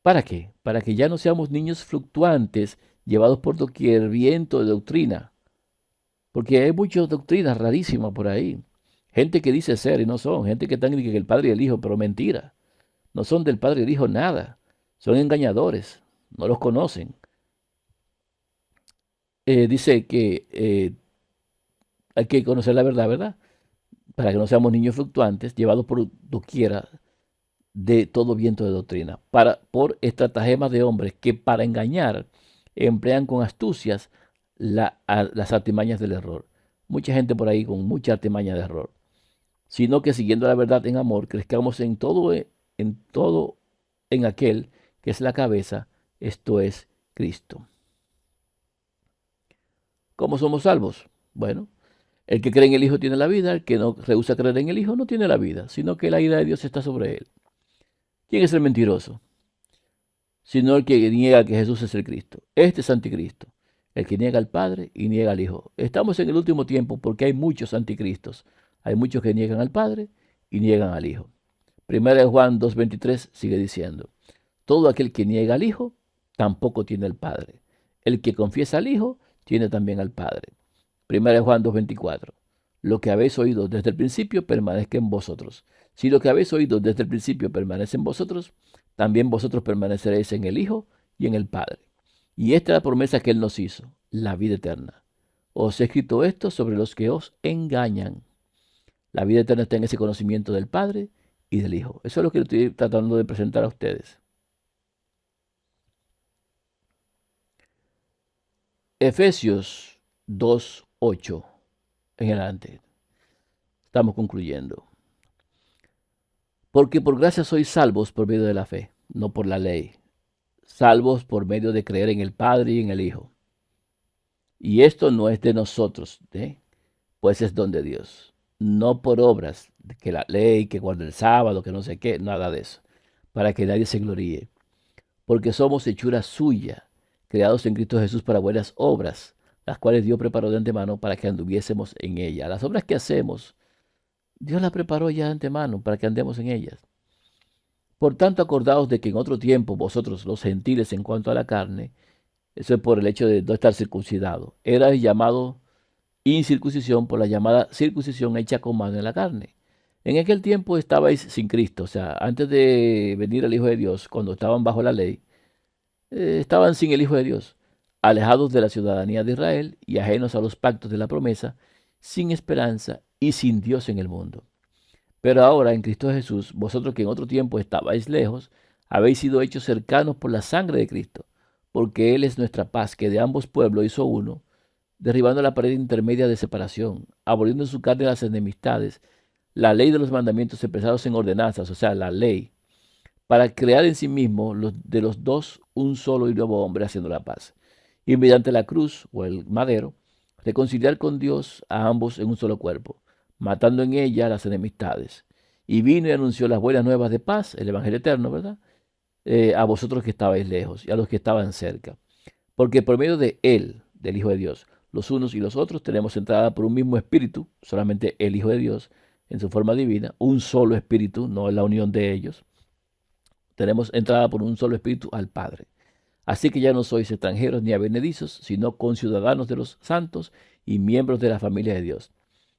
¿Para qué? Para que ya no seamos niños fluctuantes, llevados por doquier viento de doctrina, porque hay muchas doctrinas rarísimas por ahí. Gente que dice ser y no son. Gente que está que el Padre y el Hijo, pero mentira. No son del Padre y el Hijo nada. Son engañadores. No los conocen. Dice que hay que conocer la verdad, ¿verdad? Para que no seamos niños fluctuantes, llevados por doquiera de todo viento de doctrina. Por estratagemas de hombres que para engañar emplean con astucias las artimañas del error. Mucha gente por ahí con mucha artimaña de error. Sino que siguiendo la verdad en amor, crezcamos en todo en aquel que es la cabeza, esto es Cristo. ¿Cómo somos salvos? Bueno, el que cree en el Hijo tiene la vida, el que no rehúsa creer en el Hijo no tiene la vida, sino que la ira de Dios está sobre él. ¿Quién es el mentiroso? Sino el que niega que Jesús es el Cristo. Este es anticristo, el que niega al Padre y niega al Hijo. Estamos en el último tiempo porque hay muchos anticristos. Hay muchos que niegan al Padre y niegan al Hijo. Primera de Juan 2:23 sigue diciendo, todo aquel que niega al Hijo, tampoco tiene al Padre. El que confiesa al Hijo, tiene también al Padre. Primera de Juan 2:24, lo que habéis oído desde el principio permanezca en vosotros. Si lo que habéis oído desde el principio permanece en vosotros, también vosotros permaneceréis en el Hijo y en el Padre. Y esta es la promesa que Él nos hizo, la vida eterna. Os he escrito esto sobre los que os engañan. La vida eterna está en ese conocimiento del Padre y del Hijo. Eso es lo que estoy tratando de presentar a ustedes. Efesios 2:8 en adelante. Estamos concluyendo. Porque por gracia sois salvos por medio de la fe, no por la ley. Salvos por medio de creer en el Padre y en el Hijo. Y esto no es de nosotros, pues es don de Dios. No por obras, que la ley, que guarda el sábado, que no sé qué, nada de eso. Para que nadie se gloríe. Porque somos hechura suya, creados en Cristo Jesús para buenas obras, las cuales Dios preparó de antemano para que anduviésemos en ellas. Las obras que hacemos, Dios las preparó ya de antemano para que andemos en ellas. Por tanto, acordaos de que en otro tiempo vosotros, los gentiles, en cuanto a la carne, eso es por el hecho de no estar circuncidado, erais llamado incircuncisión por la llamada circuncisión hecha con mano en la carne. En aquel tiempo estabais sin Cristo, o sea, antes de venir el Hijo de Dios, cuando estaban bajo la ley, estaban sin el Hijo de Dios, alejados de la ciudadanía de Israel y ajenos a los pactos de la promesa, sin esperanza y sin Dios en el mundo. Pero ahora en Cristo Jesús, vosotros que en otro tiempo estabais lejos, habéis sido hechos cercanos por la sangre de Cristo, porque Él es nuestra paz, que de ambos pueblos hizo uno, derribando la pared intermedia de separación, aboliendo en su carne las enemistades, la ley de los mandamientos expresados en ordenanzas, o sea, la ley, para crear en sí mismo de los dos un solo y nuevo hombre, haciendo la paz. Y mediante la cruz, o el madero, reconciliar con Dios a ambos en un solo cuerpo, matando en ella las enemistades. Y vino y anunció las buenas nuevas de paz, el Evangelio eterno, ¿verdad? A vosotros que estabais lejos y a los que estaban cerca. Porque por medio de Él, del Hijo de Dios, los unos y los otros tenemos entrada por un mismo espíritu, solamente el Hijo de Dios, en su forma divina, un solo espíritu, no es la unión de ellos. Tenemos entrada por un solo espíritu al Padre. Así que ya no sois extranjeros ni advenedizos, sino conciudadanos de los santos y miembros de la familia de Dios,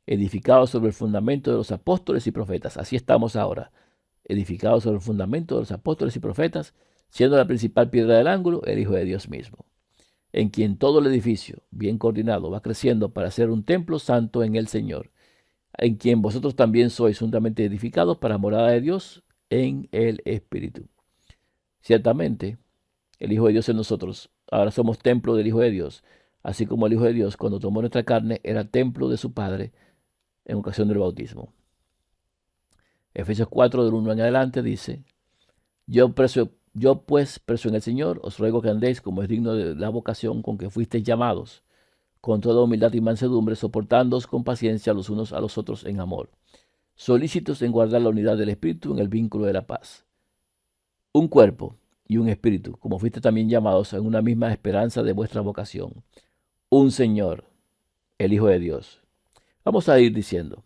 edificados sobre el fundamento de los apóstoles y profetas. Así estamos ahora, edificados sobre el fundamento de los apóstoles y profetas, siendo la principal piedra del ángulo el Hijo de Dios mismo, en quien todo el edificio, bien coordinado, va creciendo para ser un templo santo en el Señor, en quien vosotros también sois juntamente edificados para morada de Dios en el Espíritu. Ciertamente, el Hijo de Dios en nosotros, ahora somos templo del Hijo de Dios, así como el Hijo de Dios, cuando tomó nuestra carne, era templo de su Padre en ocasión del bautismo. Efesios 4, del 1 en adelante, dice: yo pues, preso en el Señor, os ruego que andéis como es digno de la vocación con que fuisteis llamados, con toda humildad y mansedumbre, soportándoos con paciencia los unos a los otros en amor, solícitos en guardar la unidad del Espíritu en el vínculo de la paz. Un cuerpo y un espíritu, como fuiste también llamados en una misma esperanza de vuestra vocación. Un Señor, el Hijo de Dios. Vamos a ir diciendo.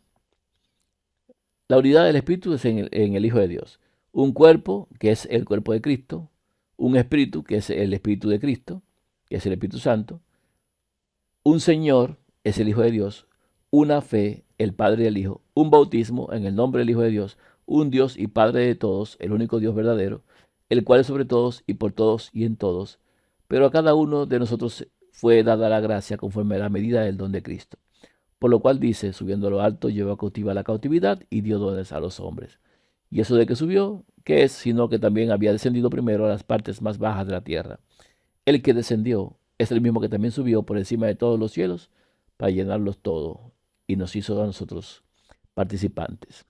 La unidad del Espíritu es en el Hijo de Dios. Un cuerpo, que es el cuerpo de Cristo. Un espíritu, que es el Espíritu de Cristo, que es el Espíritu Santo. Un Señor, es el Hijo de Dios. Una fe, el Padre y el Hijo. Un bautismo, en el nombre del Hijo de Dios. Un Dios y Padre de todos, el único Dios verdadero, el cual es sobre todos y por todos y en todos. Pero a cada uno de nosotros fue dada la gracia conforme a la medida del don de Cristo. Por lo cual dice: subiendo a lo alto, llevó cautiva la cautividad y dio dones a los hombres. Y eso de que subió, ¿qué es? Sino que también había descendido primero a las partes más bajas de la tierra. El que descendió es el mismo que también subió por encima de todos los cielos para llenarlos todo, y nos hizo a nosotros participantes.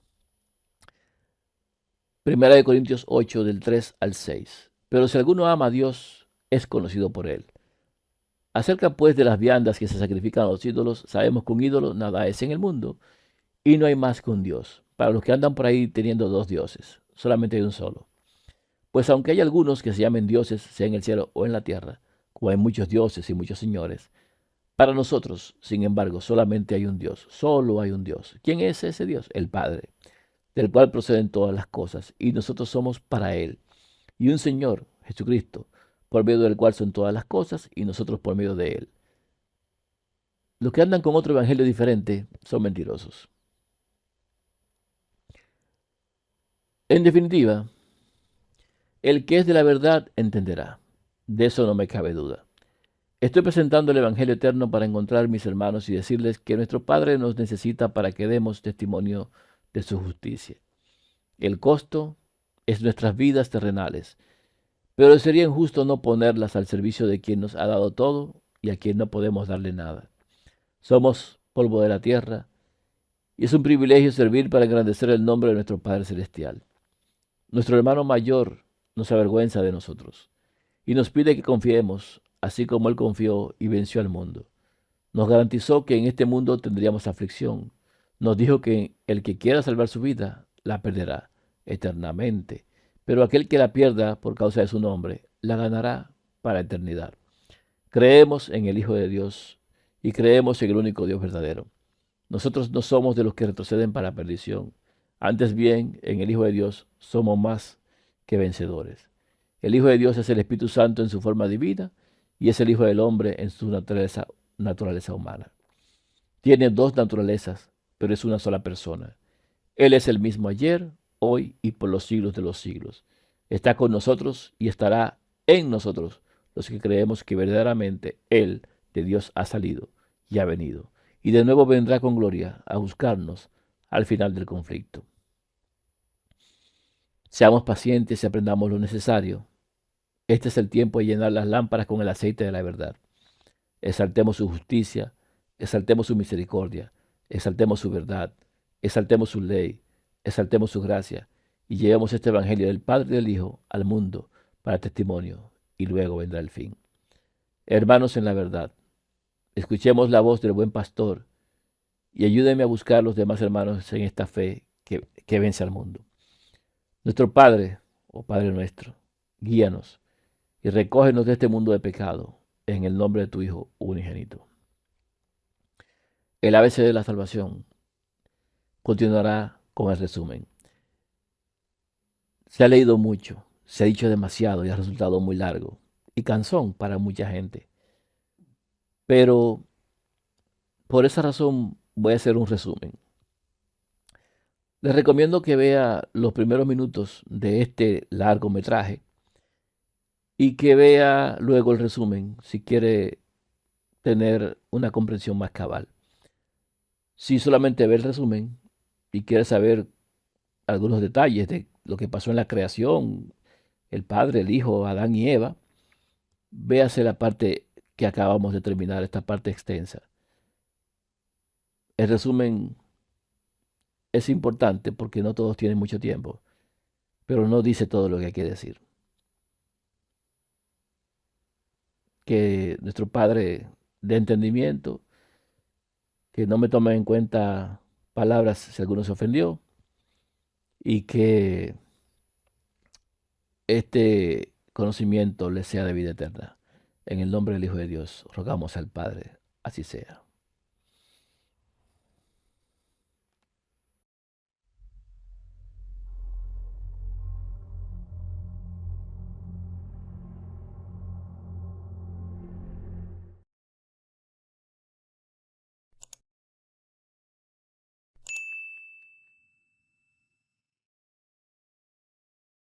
Primera de Corintios 8, del 3 al 6. Pero si alguno ama a Dios, es conocido por él. Acerca pues de las viandas que se sacrifican a los ídolos, sabemos que un ídolo nada es en el mundo, y no hay más que un Dios. Para los que andan por ahí teniendo dos dioses, solamente hay un solo. Pues aunque hay algunos que se llamen dioses, sea en el cielo o en la tierra, como hay muchos dioses y muchos señores, para nosotros, sin embargo, solamente hay un Dios, solo hay un Dios. ¿Quién es ese Dios? El Padre, del cual proceden todas las cosas, y nosotros somos para Él. Y un Señor, Jesucristo, por medio del cual son todas las cosas, y nosotros por medio de Él. Los que andan con otro evangelio diferente son mentirosos. En definitiva, el que es de la verdad entenderá. De eso no me cabe duda. Estoy presentando el Evangelio eterno para encontrar mis hermanos y decirles que nuestro Padre nos necesita para que demos testimonio de su justicia. El costo es nuestras vidas terrenales, pero sería injusto no ponerlas al servicio de quien nos ha dado todo y a quien no podemos darle nada. Somos polvo de la tierra Y es un privilegio servir para engrandecer el nombre de nuestro Padre Celestial. Nuestro hermano mayor no se avergüenza de nosotros y nos pide que confiemos, así como Él confió y venció al mundo. Nos garantizó que en este mundo tendríamos aflicción. Nos dijo que el que quiera salvar su vida, la perderá eternamente. Pero aquel que la pierda por causa de su nombre, la ganará para la eternidad. Creemos en el Hijo de Dios y creemos en el único Dios verdadero. Nosotros no somos de los que retroceden para la perdición. Antes bien, en el Hijo de Dios somos más que vencedores. El Hijo de Dios es el Espíritu Santo en su forma divina y es el Hijo del Hombre en su naturaleza humana. Tiene dos naturalezas, pero es una sola persona. Él es el mismo ayer, hoy y por los siglos de los siglos. Está con nosotros y estará en nosotros los que creemos que verdaderamente Él de Dios ha salido y ha venido. Y de nuevo vendrá con gloria a buscarnos al final del conflicto. Seamos pacientes y aprendamos lo necesario. Este es el tiempo de llenar las lámparas con el aceite de la verdad. Exaltemos su justicia, exaltemos su misericordia, exaltemos su verdad, exaltemos su ley, exaltemos su gracia y llevemos este evangelio del Padre y del Hijo al mundo para testimonio y luego vendrá el fin. Hermanos en la verdad, escuchemos la voz del buen pastor y ayúdenme a buscar a los demás hermanos en esta fe que vence al mundo. Nuestro Padre, oh Padre nuestro, guíanos y recógenos de este mundo de pecado en el nombre de tu Hijo unigénito. El ABC de la salvación continuará con el resumen. Se ha leído mucho, se ha dicho demasiado y ha resultado muy largo y cansón para mucha gente. Pero por esa razón voy a hacer un resumen. Les recomiendo que vea los primeros minutos de este largometraje y que vea luego el resumen si quiere tener una comprensión más cabal. Si solamente ve el resumen y quiere saber algunos detalles de lo que pasó en la creación, el Padre, el Hijo, Adán y Eva, véase la parte que acabamos de terminar, esta parte extensa. El resumen es importante porque no todos tienen mucho tiempo, pero no dice todo lo que hay que decir. Que nuestro Padre dé entendimiento, que no me tome en cuenta palabras si alguno se ofendió y que este conocimiento le sea de vida eterna. En el nombre del Hijo de Dios, rogamos al Padre, así sea.